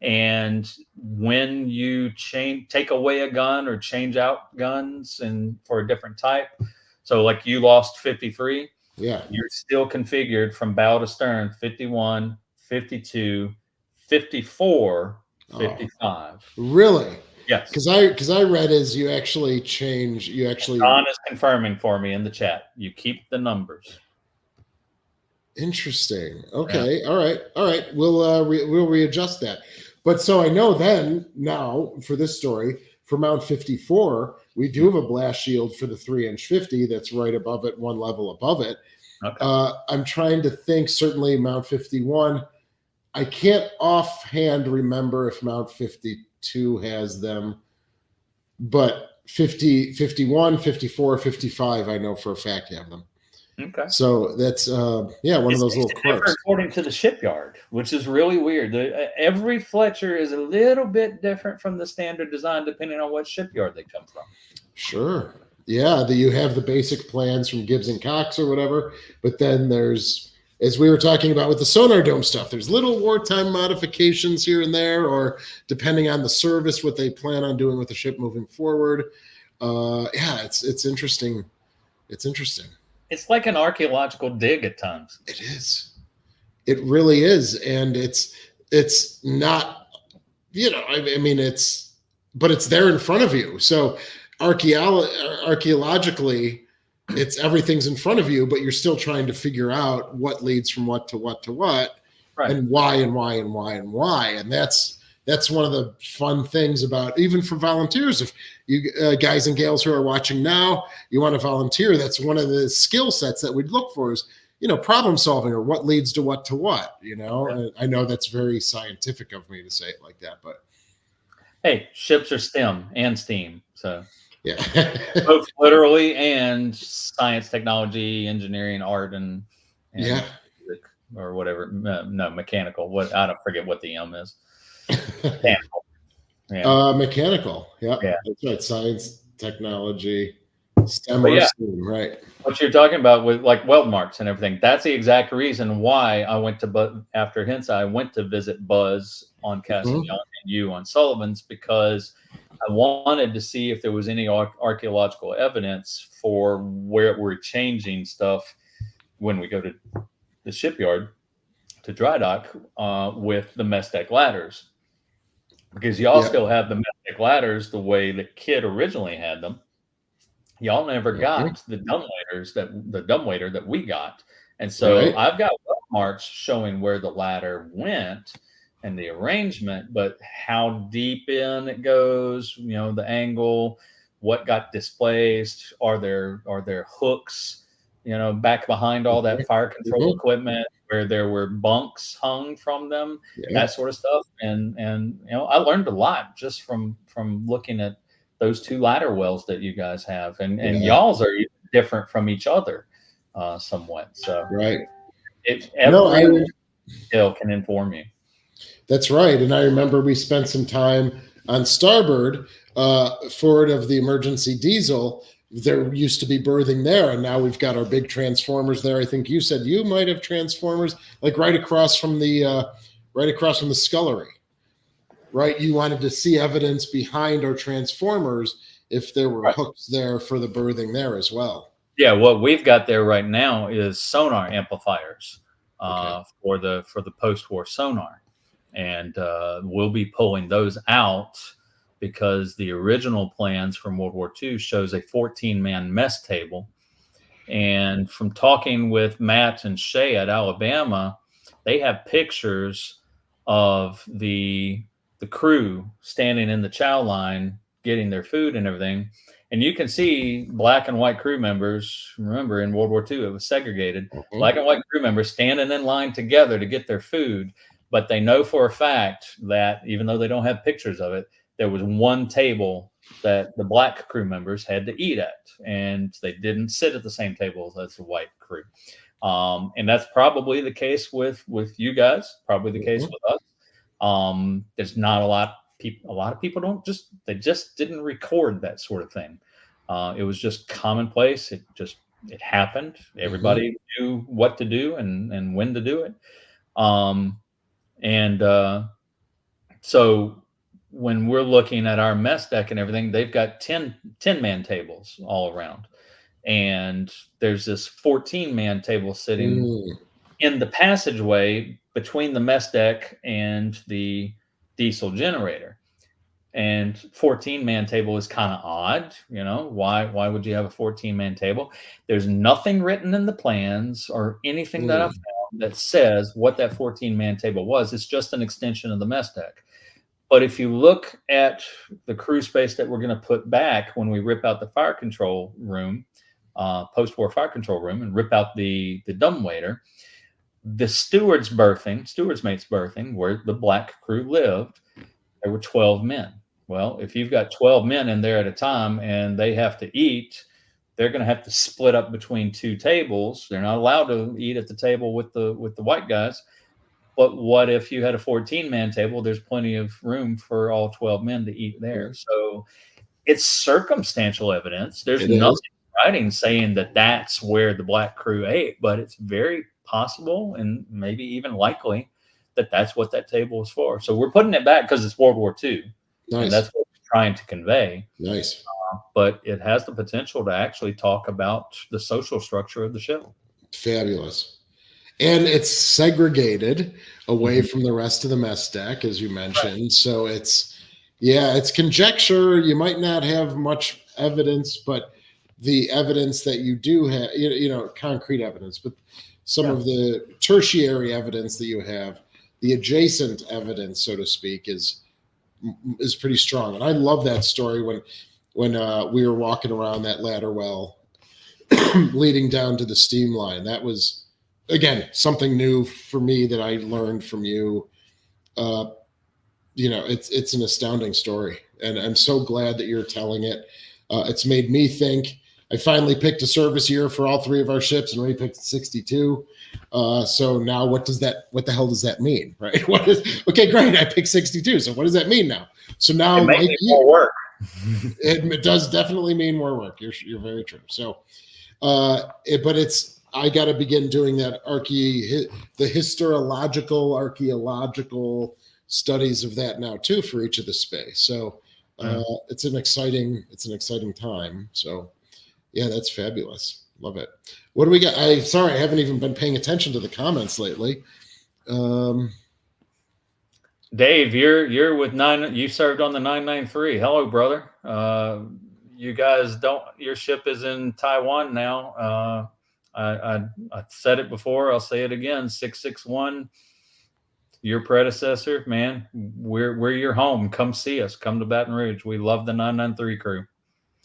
And when you take away a gun or change out guns and for a different type, so like you lost 53, yeah, you're still configured from bow to stern 51, 52, 54, 55. Really? Yes. Because I read as you actually change. Don is confirming for me in the chat. You keep the numbers. Interesting. Okay. Yeah. All right. We'll readjust that. But so I know now for this story, for Mount 54, we do have a blast shield for the 3-inch 50 that's right above it, one level above it. Okay. I'm trying to think, certainly Mount 51. I can't offhand remember if Mount 52 has them, but 50, 51, 54, 55, I know for a fact have them. Okay. So that's one of those little quirks. According to the shipyard, which is really weird. Every Fletcher is a little bit different from the standard design, depending on what shipyard they come from. Sure. Yeah, you have the basic plans from Gibbs and Cox or whatever, but then there's, as we were talking about with the sonar dome stuff, there's little wartime modifications here and there, or depending on the service, what they plan on doing with the ship moving forward. It's interesting. It's interesting. It's like an archaeological dig at times. It is. It really is. And it's not, but it's there in front of you. So archaeologically, everything's in front of you, but you're still trying to figure out what leads from what to what to what, right, and why and why and why and why. And that's one of the fun things about, even for volunteers. If you guys and gals who are watching now, you want to volunteer, that's one of the skill sets that we'd look for is, problem solving, or what leads to what. Yeah. I know that's very scientific of me to say it like that, but hey, ships are STEM and STEAM. So yeah, both literally and science, technology, engineering, art, and yeah, or whatever. No, mechanical. I don't forget what the M is. Mechanical. Yeah. Mechanical. Yeah. That's right. Science, technology, STEM or STEAM, right. What you're talking about with like weld marks and everything, that's the exact reason why I went to, after Hensa, I went to visit Buzz on Casting Young and you on Sullivan's, because I wanted to see if there was any archaeological evidence for where we're changing stuff when we go to the shipyard to dry dock with the mess deck ladders. Because y'all still have the mess deck ladders the way that Kidd originally had them. Y'all never got the dumbwaiter that we got. And so I've got weld marks showing where the ladder went and the arrangement, but how deep in it goes, the angle, what got displaced, are there hooks, back behind all that fire control equipment where there were bunks hung from them, that sort of stuff. And I learned a lot just from looking at those two ladder wells that you guys have, and y'all's are different from each other somewhat. So right, every detail can inform you. That's right. And I remember we spent some time on starboard, forward of the emergency diesel. There used to be berthing there, and now we've got our big transformers there. I think you said you might have transformers like right across from the scullery. Right, you wanted to see evidence behind our transformers if there were Right. hooks there for the berthing there as well. Yeah, what we've got there right now is sonar amplifiers Okay. for the post-war sonar, and we'll be pulling those out because the original plans from World War II shows a 14-man mess table. And from talking with Matt and Shay at Alabama, they have pictures of the crew standing in the chow line getting their food and everything. And you can see black and white crew members. Remember, in World War II, it was segregated. Mhm. Black and white crew members standing in line together to get their food. But they know for a fact that even though they don't have pictures of it, there was one table that the black crew members had to eat at, and they didn't sit at the same table as the white crew. And that's probably the case with you guys, probably the case with us. There's not a lot of people they just didn't record that sort of thing. It was just commonplace. It happened. Everybody knew what to do and when to do it. So when we're looking at our mess deck and everything, they've got 10-man tables all around. And there's this 14-man table sitting in the passageway between the mess deck and the diesel generator. And 14-man table is kind of odd. Why would you have a 14-man table? There's nothing written in the plans or anything that I've found that says what that 14-man table was. It's just an extension of the mess deck. But if you look at the crew space that we're going to put back when we rip out the fire control room, post-war fire control room, and rip out the dumbwaiter, the steward's mate's berthing, where the black crew lived, there were 12 men. Well, if you've got 12 men in there at a time and they have to eat, they're going to have to split up between two tables. They're not allowed to eat at the table with the white guys. But what if you had a 14-man table? There's plenty of room for all 12 men to eat there. So it's circumstantial evidence. There's nothing in writing saying that that's where the black crew ate, but it's very possible and maybe even likely that that's what that table was for. So we're putting it back because it's World War II. Nice. And that's what we're trying to convey. Nice. But it has the potential to actually talk about the social structure of the ship. Fabulous. And it's segregated away from the rest of the mess deck, as you mentioned. Right. So it's conjecture. You might not have much evidence, but the evidence that you do have, concrete evidence, but some of the tertiary evidence that you have, the adjacent evidence, so to speak, is pretty strong. And I love that story when we were walking around that ladder well leading down to the steam line. That was, again, something new for me that I learned from you. It's an astounding story, and I'm so glad that you're telling it. It's made me think. I finally picked a service year for all three of our ships, and we picked 62. So now what the hell does that mean, right? Okay, great. I picked 62. So what does that mean now? So now it may mean more work. It does definitely mean more work. You're very true. So, I got to begin doing that the historiological, archaeological studies of that now too for each of the space. So it's an exciting time. So yeah, that's fabulous. Love it. What do we got? I haven't even been paying attention to the comments lately. Dave, you're with you served on the 993. Hello, brother. You guys your ship is in Taiwan now. I said it before. I'll say it again. 661, your predecessor, man. We're your home. Come see us. Come to Baton Rouge. We love the 993 crew.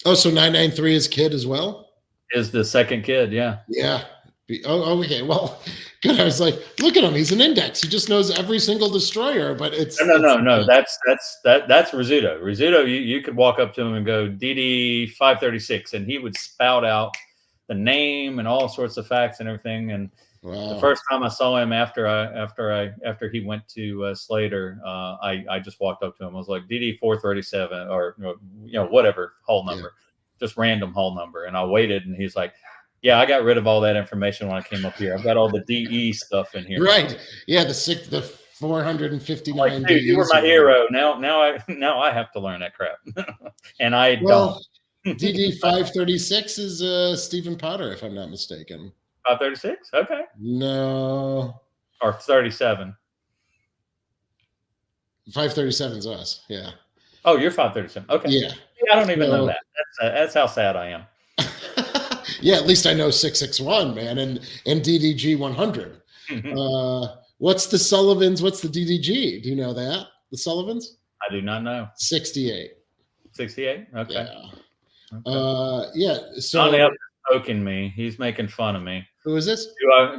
Oh, so 993 is Kidd as well? Is the second Kidd, yeah. Yeah. Oh, okay. Well, good. I was like, look at him. He's an index. He just knows every single destroyer. But it's no. That's Rizzuto. Rizzuto, you could walk up to him and go DD 536, and he would spout out the name and all sorts of facts and everything. And The Wow. first time I saw him after he went to Slater, I just walked up to him. I was like, DD 437 or whatever hull number, just random hull number. And I waited, and he's like, yeah, I got rid of all that information when I came up here. I've got all the DE stuff in here. Right. Now. Yeah. The 459 Like, dude, you were my hero. Now I have to learn that crap, and I don't. DD 536 is Stephen Potter, if I'm not mistaken. 536. Okay. No. Or 37. 537 is us. Yeah. Oh, you're 537. Okay. Yeah. I don't even know that. That's how sad I am. Yeah, at least I know 661, man, and DDG 100. What's the Sullivans? What's the DDG? Do you know that? The Sullivans? I do not know. 68. 68? Okay. Yeah. Okay. Yeah. So John Epp is poking me. He's making fun of me. Who is this?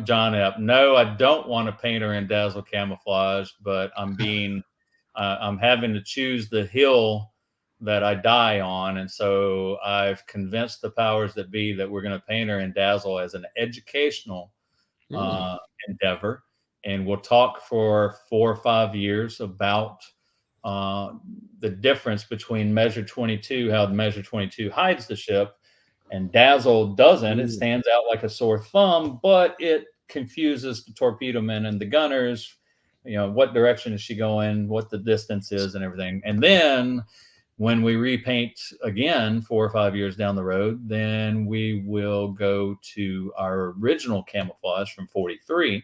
John Epp. No, I don't want to paint her in dazzle camouflage, but I'm having to choose the hill that I die on. And so I've convinced the powers that be that we're going to paint her in dazzle as an educational endeavor. And we'll talk for 4 or 5 years about the difference between measure 22, how the measure 22 hides the ship, and dazzle doesn't. It stands out like a sore thumb, but it confuses the torpedo men and the gunners. What direction is she going, what the distance is, and everything. And then when we repaint again 4 or 5 years down the road, then we will go to our original camouflage from 43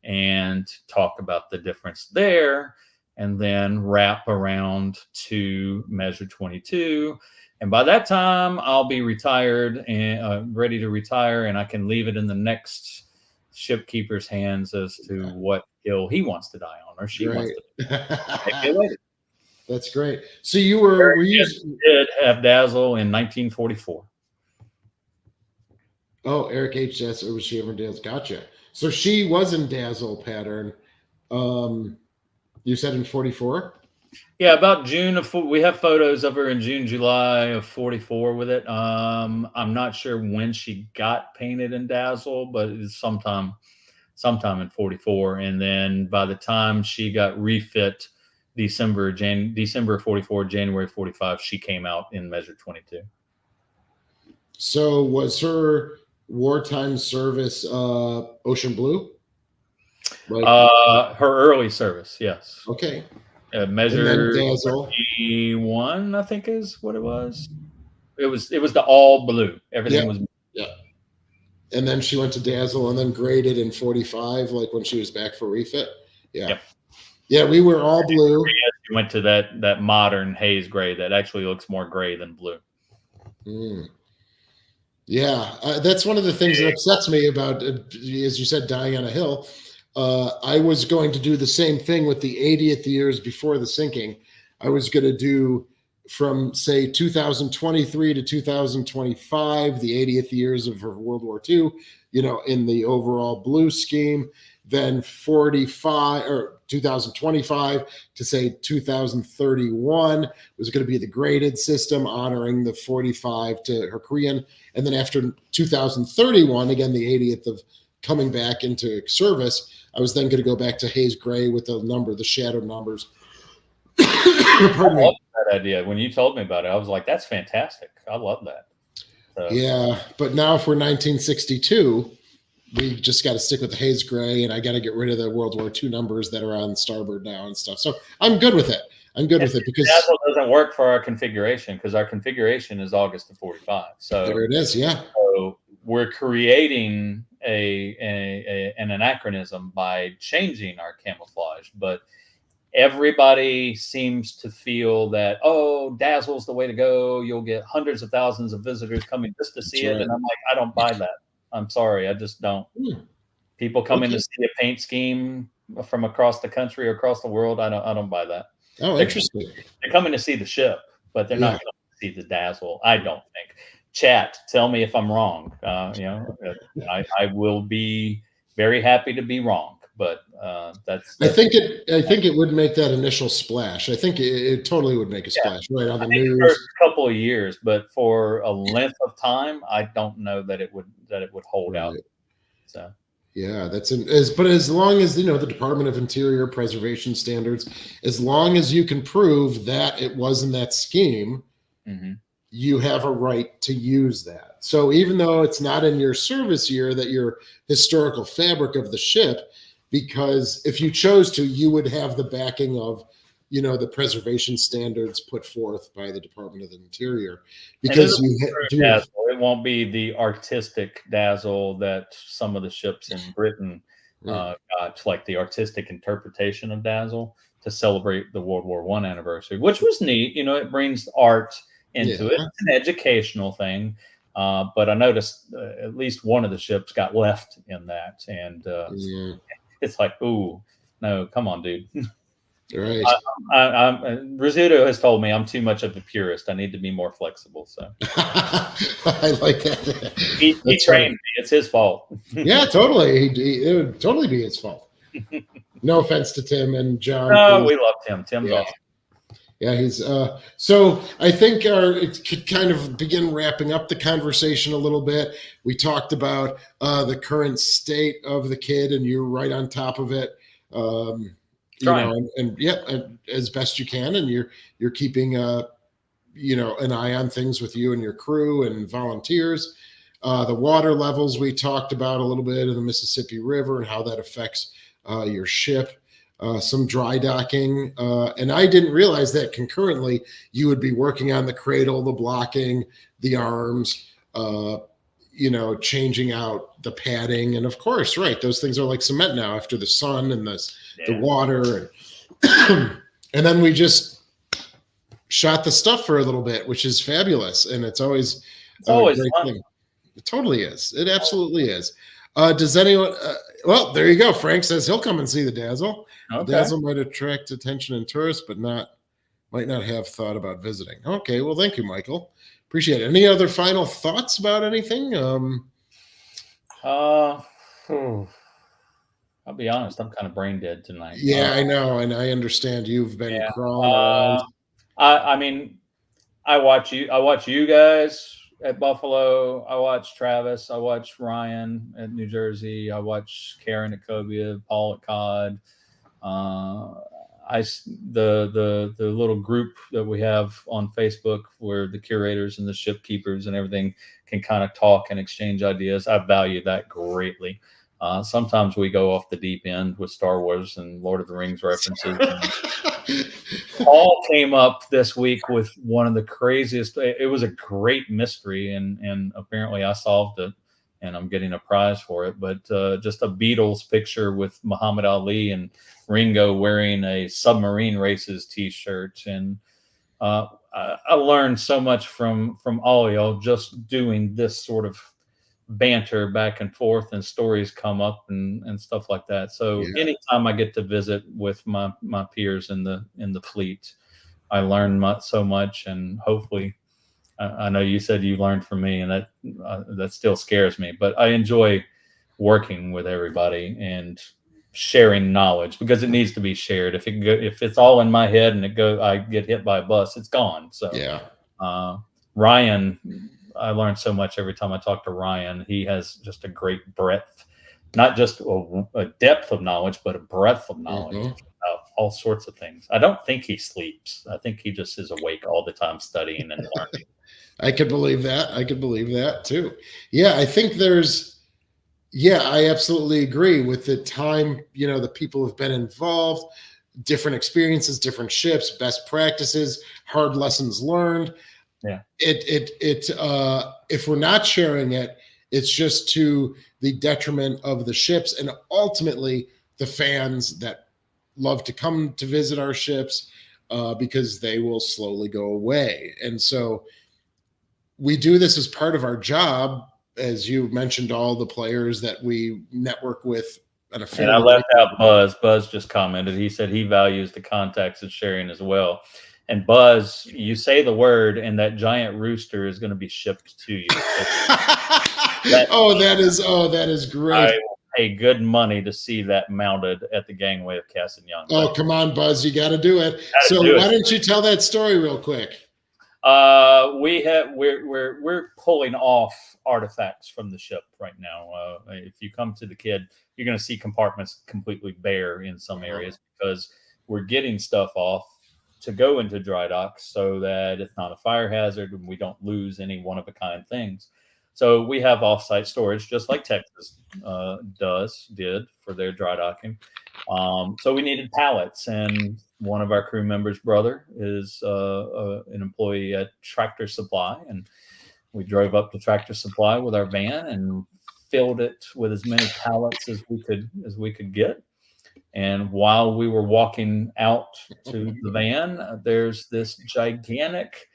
and talk about the difference there, and then wrap around to measure 22. And by that time, I'll be retired and ready to retire, and I can leave it in the next shipkeeper's hands as to what hill he wants to die on, or she wants to die on. That's great. So you did have dazzle in 1944. Oh, Eric H. Jess, or was she ever in dazzle? Gotcha. So she was in dazzle pattern. You said in 44? Yeah, about June of. We have photos of her in June, July of 44 with it. I'm not sure when she got painted in dazzle, but it's sometime in 44. And then by the time she got refit, December of 44, January 45, she came out in measure 22. So was her wartime service ocean blue? Her early service, yes. Okay. Measure 21, I think, is what it was. It was the all blue. Everything was blue. Yeah. And then she went to dazzle and then graded in 45, like when she was back for refit. Yeah. Yep. Yeah, we were all blue. She went to that modern haze gray that actually looks more gray than blue. Yeah, that's one of the things that upsets me about, as you said, dying on a hill. I was going to do the same thing with the 80th years before the sinking. I was going to do from, say, 2023 to 2025, the 80th years of World War II, in the overall blue scheme. Then 45 or 2025 to say 2031 was going to be the graded system, honoring the 45 to her Korean. And then after 2031, again, the 80th of coming back into service, I was then going to go back to haze gray with the shadowed numbers. I love that idea. When you told me about it, I was like, that's fantastic. I love that. So. Yeah, but now for 1962, we just got to stick with the haze gray, and I got to get rid of the World War II numbers that are on starboard now and stuff. So I'm good with it. Because dazzle doesn't work for our configuration, because our configuration is August of 45. So there it is. Yeah. So we're creating an anachronism by changing our camouflage, but everybody seems to feel that, dazzle's the way to go. You'll get hundreds of thousands of visitors coming just to see it. Right. And I'm like, I don't buy that. I'm sorry. I just don't. People come in to see a paint scheme from across the country or across the world. I don't buy that. Oh, interesting. They're coming to see the ship, but they're not going to see the dazzle. I don't think. Chat, tell me if I'm wrong. I will be very happy to be wrong, but that's. I think it would make that initial splash. I think it totally would make a splash right on the news. For a couple of years, but for a length of time, I don't know that it would hold out. So. Yeah, but as long as the Department of Interior preservation standards, as long as you can prove that it was in that scheme, Mm-hmm. you have a right to use that. So even though it's not in your service year that your historical fabric of the ship, because if you chose to, you would have the backing of the preservation standards put forth by the Department of the Interior, And it'll because be you true do. dazzle. It won't be the artistic dazzle that some of the ships in Britain got, like the artistic interpretation of dazzle to celebrate the World War I anniversary, which was neat. It brings art into it. Yeah. It's an educational thing. But I noticed at least one of the ships got left in that. And Yeah. it's like, ooh, no, come on, dude. Right. Rizzuto has told me I'm too much of a purist. I need to be more flexible. So I like that. he trained me. It's his fault. Yeah, totally. It would totally be his fault. No offense to Tim and John. No, we love Tim. Tim's Yeah. awesome. Yeah, he's so I think it could kind of begin wrapping up the conversation a little bit. We talked about the current state of the Kidd, and you're right on top of it. And as best you can, and you're keeping an eye on things with you and your crew and volunteers. The water levels we talked about a little bit in the Mississippi River and how that affects your ship. Some dry docking. And I didn't realize that concurrently you would be working on the cradle, the blocking, the arms, changing out the padding. And of course, right, those things are like cement now after the sun and the water. And then we just shot the stuff for a little bit, which is fabulous. And it's always a great fun. Thing. It totally is. It absolutely is. Does anyone? Well, there you go. Frank says he'll come and see the Dazzle. Okay. Dazzle might attract attention in tourists, but might not have thought about visiting. Okay, well, thank you, Michael. Appreciate it. Any other final thoughts about anything? I'll be honest. I'm kind of brain dead tonight. Yeah, I know, and I understand you've been crawling around. I mean, I watch you guys at Buffalo. I watch Travis. I watch Ryan at New Jersey. I watch Karen at Cobia, Paul at Cod. The little group that we have on Facebook where the curators and the ship keepers and everything can kind of talk and exchange ideas. I value that greatly. Sometimes we go off the deep end with Star Wars and Lord of the Rings references. Paul came up this week with one of the craziest. It was a great mystery, and apparently I solved it, and I'm getting a prize for it. But just a Beatles picture with Muhammad Ali and Ringo wearing a Submarine Races T-shirt, and I learned so much from all y'all just doing this sort of banter back and forth, and stories come up and stuff like that. So anytime I get to visit with my peers in the fleet, I learn so much, and hopefully I know you said you learned from me, and that still scares me, but I enjoy working with everybody and sharing knowledge because it needs to be shared. If it's all in my head and I get hit by a bus, it's gone. So Ryan, I learned so much every time I talk to Ryan. He has just a great breadth, not just a depth of knowledge, but a breadth of knowledge about all sorts of things. I don't think he sleeps. I think he just is awake all the time studying and learning. I could believe that. I could believe that too. Yeah, I think I absolutely agree with the time, the people have been involved, different experiences, different ships, best practices, hard lessons learned. Yeah. If we're not sharing it, it's just to the detriment of the ships and ultimately the fans that love to come to visit our ships because they will slowly go away. And so we do this as part of our job. As you mentioned, all the players that we network with. And I left out Buzz. Buzz just commented. He said he values the contacts and sharing as well. And Buzz, you say the word, and that giant rooster is going to be shipped to you. That is great. I will pay good money to see that mounted at the gangway of Cass and Young. Oh, come on, Buzz, you got to do it. Why don't you tell that story real quick? We're pulling off artifacts from the ship right now. If you come to the Kidd, you're going to see compartments completely bare in some areas because we're getting stuff off to go into dry docks so that it's not a fire hazard and we don't lose any one of a kind things. So we have offsite storage, just like Texas did for their dry docking. So we needed pallets, and one of our crew members' brother is an employee at Tractor Supply, and we drove up to Tractor Supply with our van and filled it with as many pallets as we could get. And while we were walking out to the van, there's this gigantic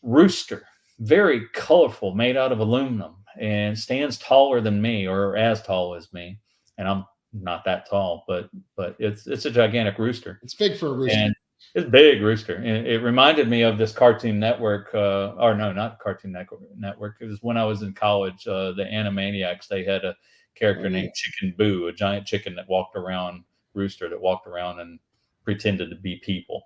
rooster, very colorful, made out of aluminum, and stands taller than me, or as tall as me. And I'm not that tall, but it's a gigantic rooster. It's big for a rooster. And it's big rooster. And it reminded me of this Cartoon Network, or no, not Cartoon Network. It was when I was in college. The Animaniacs, they had a character named Chicken Boo, a giant chicken that walked around, rooster that walked around and pretended to be people.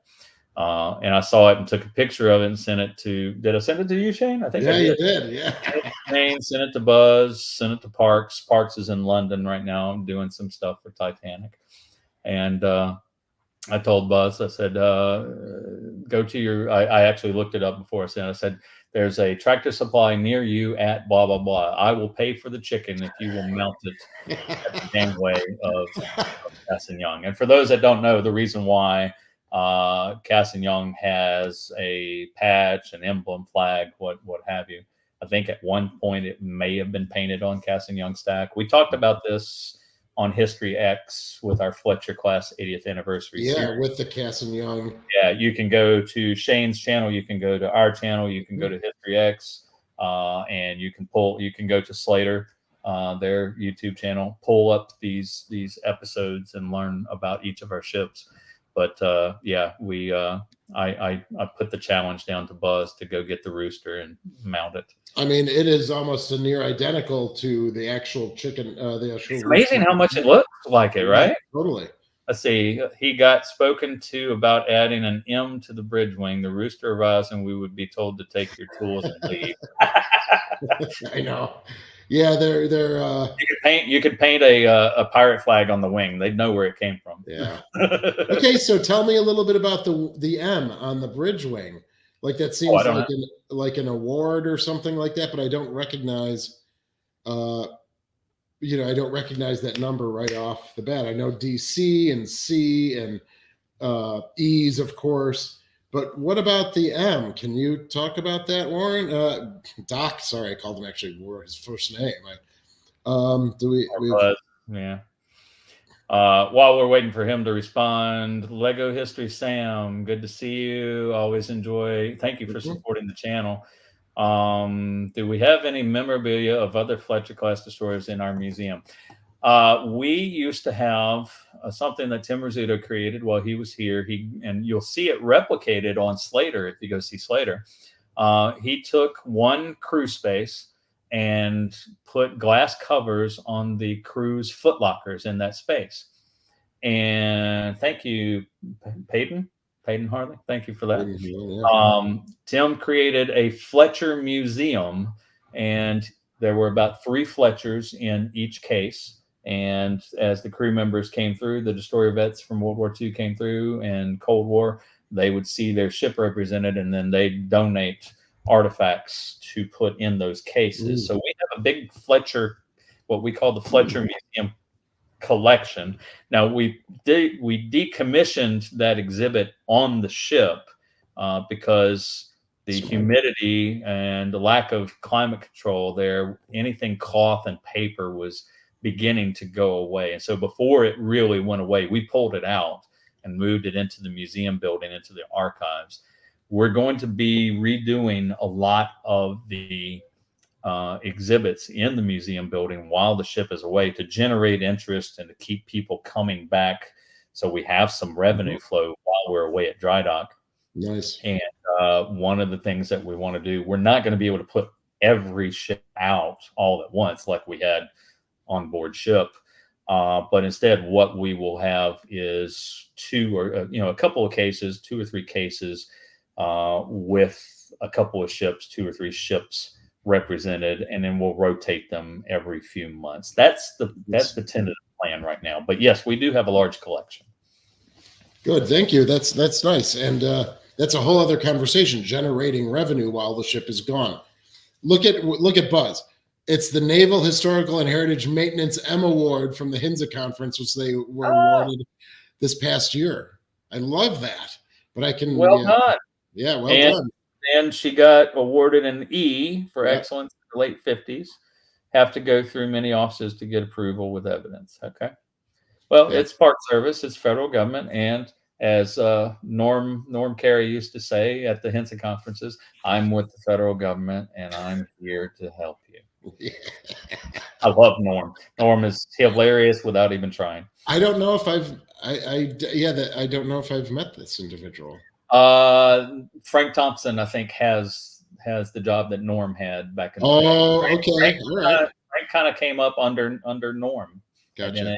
And I saw it and took a picture of it and sent it to. Did I send it to you, Shane? I think I did. You did. Yeah. Shane, sent it to Buzz, sent it to Parks. Parks is in London right now. I'm doing some stuff for Titanic, and I told Buzz. I said, "Go to your." I actually looked it up before I sent. I said, "There's a Tractor Supply near you at blah blah blah. I will pay for the chicken if you will mount it at the gangway of Cass and Young." And for those that don't know, the reason why. Cass and Young has a patch, an emblem, flag, what have you. I think at one point it may have been painted on Cass and Young stack. We talked about this on History X with our Fletcher class 80th anniversary series. With the Cass and Young. Yeah, you can go to Shane's channel, you can go to our channel, you can go to History X, and you can go to Slater, their YouTube channel, pull up these episodes and learn about each of our ships. But I put the challenge down to Buzz to go get the rooster and mount it. I mean, it is almost a near identical to the actual chicken. It's amazing how much it looks like it, right? Totally. Let's see. He got spoken to about adding an M to the bridge wing. The rooster arrives, and we would be told to take your tools and leave. I know. Yeah, they're. You could paint a pirate flag on the wing. They'd know where it came from. Yeah. Okay, so tell me a little bit about the M on the bridge wing. Like that seems like an award or something like that, but I don't recognize. I don't recognize that number right off the bat. I know DC and C and E's, of course. But what about the M? Can you talk about that, Warren? Doc, sorry, I called him actually his first name. Yeah. While we're waiting for him to respond, Lego History Sam, good to see you. Always enjoy. Thank you for supporting the channel. Do we have any memorabilia of other Fletcher class destroyers in our museum? We used to have something that Tim Rizzuto created while he was here. And you'll see it replicated on Slater if you go see Slater. He took one crew space and put glass covers on the crew's footlockers in that space. And thank you, Peyton Harley. Thank you for that. Tim created a Fletcher museum, and there were about 3 Fletchers in each case. And as the crew members came through, the destroyer vets from World War II came through and Cold War, they would see their ship represented, and then they'd donate artifacts to put in those cases. So we have a big Fletcher, what we call the Fletcher Museum collection. Now we decommissioned that exhibit on the ship because the humidity and the lack of climate control there, anything cloth and paper was beginning to go away. And so before it really went away, we pulled it out and moved it into the museum building, into the archives. We're going to be redoing a lot of the exhibits in the museum building while the ship is away to generate interest and to keep people coming back, so we have some revenue flow while we're away at dry dock. Nice. And one of the things that we want to do, we're not going to be able to put every ship out all at once like we had on board ship, but instead what we will have is 2 or a couple of cases, 2 or 3 cases with a couple of ships, 2 or 3 ships represented, and then we'll rotate them every few months. That's the tentative plan right now. But yes, we do have a large collection. Good, thank you. That's nice, and that's a whole other conversation. Generating revenue while the ship is gone. Look at Buzz. It's the Naval Historical and Heritage Maintenance M Award from the HINSA conference, which they were awarded this past year. I love that. But I can done. Yeah, well done. And she got awarded an E for excellence in the late 50s. Have to go through many offices to get approval with evidence. Okay. Well, it's Park Service, it's federal government, and as Norm Carey used to say at the HINSA conferences, I'm with the federal government and I'm here to help you. Yeah. I love Norm. Norm is hilarious without even trying. I don't know if I don't know if I've met this individual. Frank Thompson, I think, has the job that Norm had back in the day. Okay. All right. Frank kind of came up under Norm. Gotcha.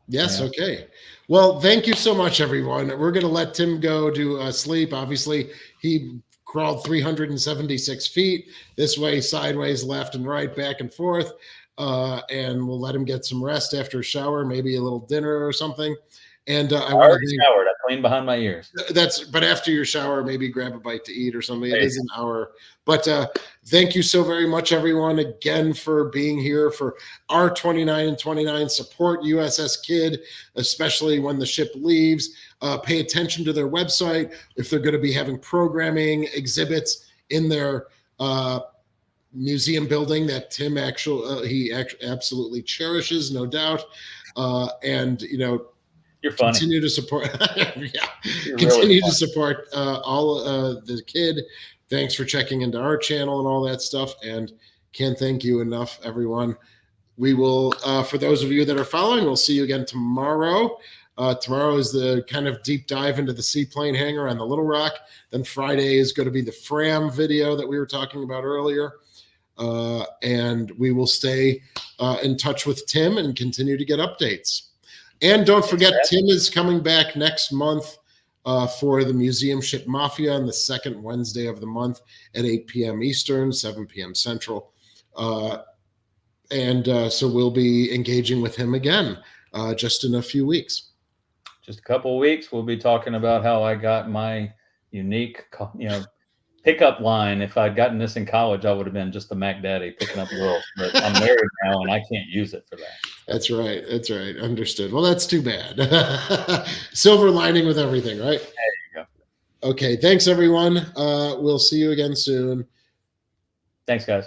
Yes. Yeah. Okay. Well, thank you so much, everyone. We're going to let Tim go to sleep. Obviously, he crawled 376 feet this way, sideways, left and right, back and forth. And we'll let him get some rest after a shower, maybe a little dinner or something. And I already showered. I cleaned behind my ears. But after your shower, maybe grab a bite to eat or something. It is an hour. But thank you so very much, everyone, again, for being here for our 29 and 29. Support USS Kidd, especially when the ship leaves. Pay attention to their website if they're going to be having programming exhibits in their museum building that Tim absolutely cherishes, no doubt. And you're funny. Continue to support. Continue to support all the Kidd. Thanks for checking into our channel and all that stuff. And can't thank you enough, everyone. We will, for those of you that are following, we'll see you again tomorrow. Tomorrow is the kind of deep dive into the seaplane hangar on the Little Rock. Then Friday is going to be the Fram video that we were talking about earlier. And we will stay in touch with Tim and continue to get updates. And don't forget, Tim is coming back next month for the Museum Ship Mafia on the second Wednesday of the month at 8 p.m. Eastern, 7 p.m. Central. So we'll be engaging with him again just in a few weeks. Just a couple of weeks, we'll be talking about how I got my unique, pickup line. If I'd gotten this in college, I would have been just a Mac Daddy picking up girls. But I'm married now, and I can't use it for that. That's right. That's right. Understood. Well, that's too bad. Silver lining with everything, right? There you go. Okay. Thanks, everyone. We'll see you again soon. Thanks, guys.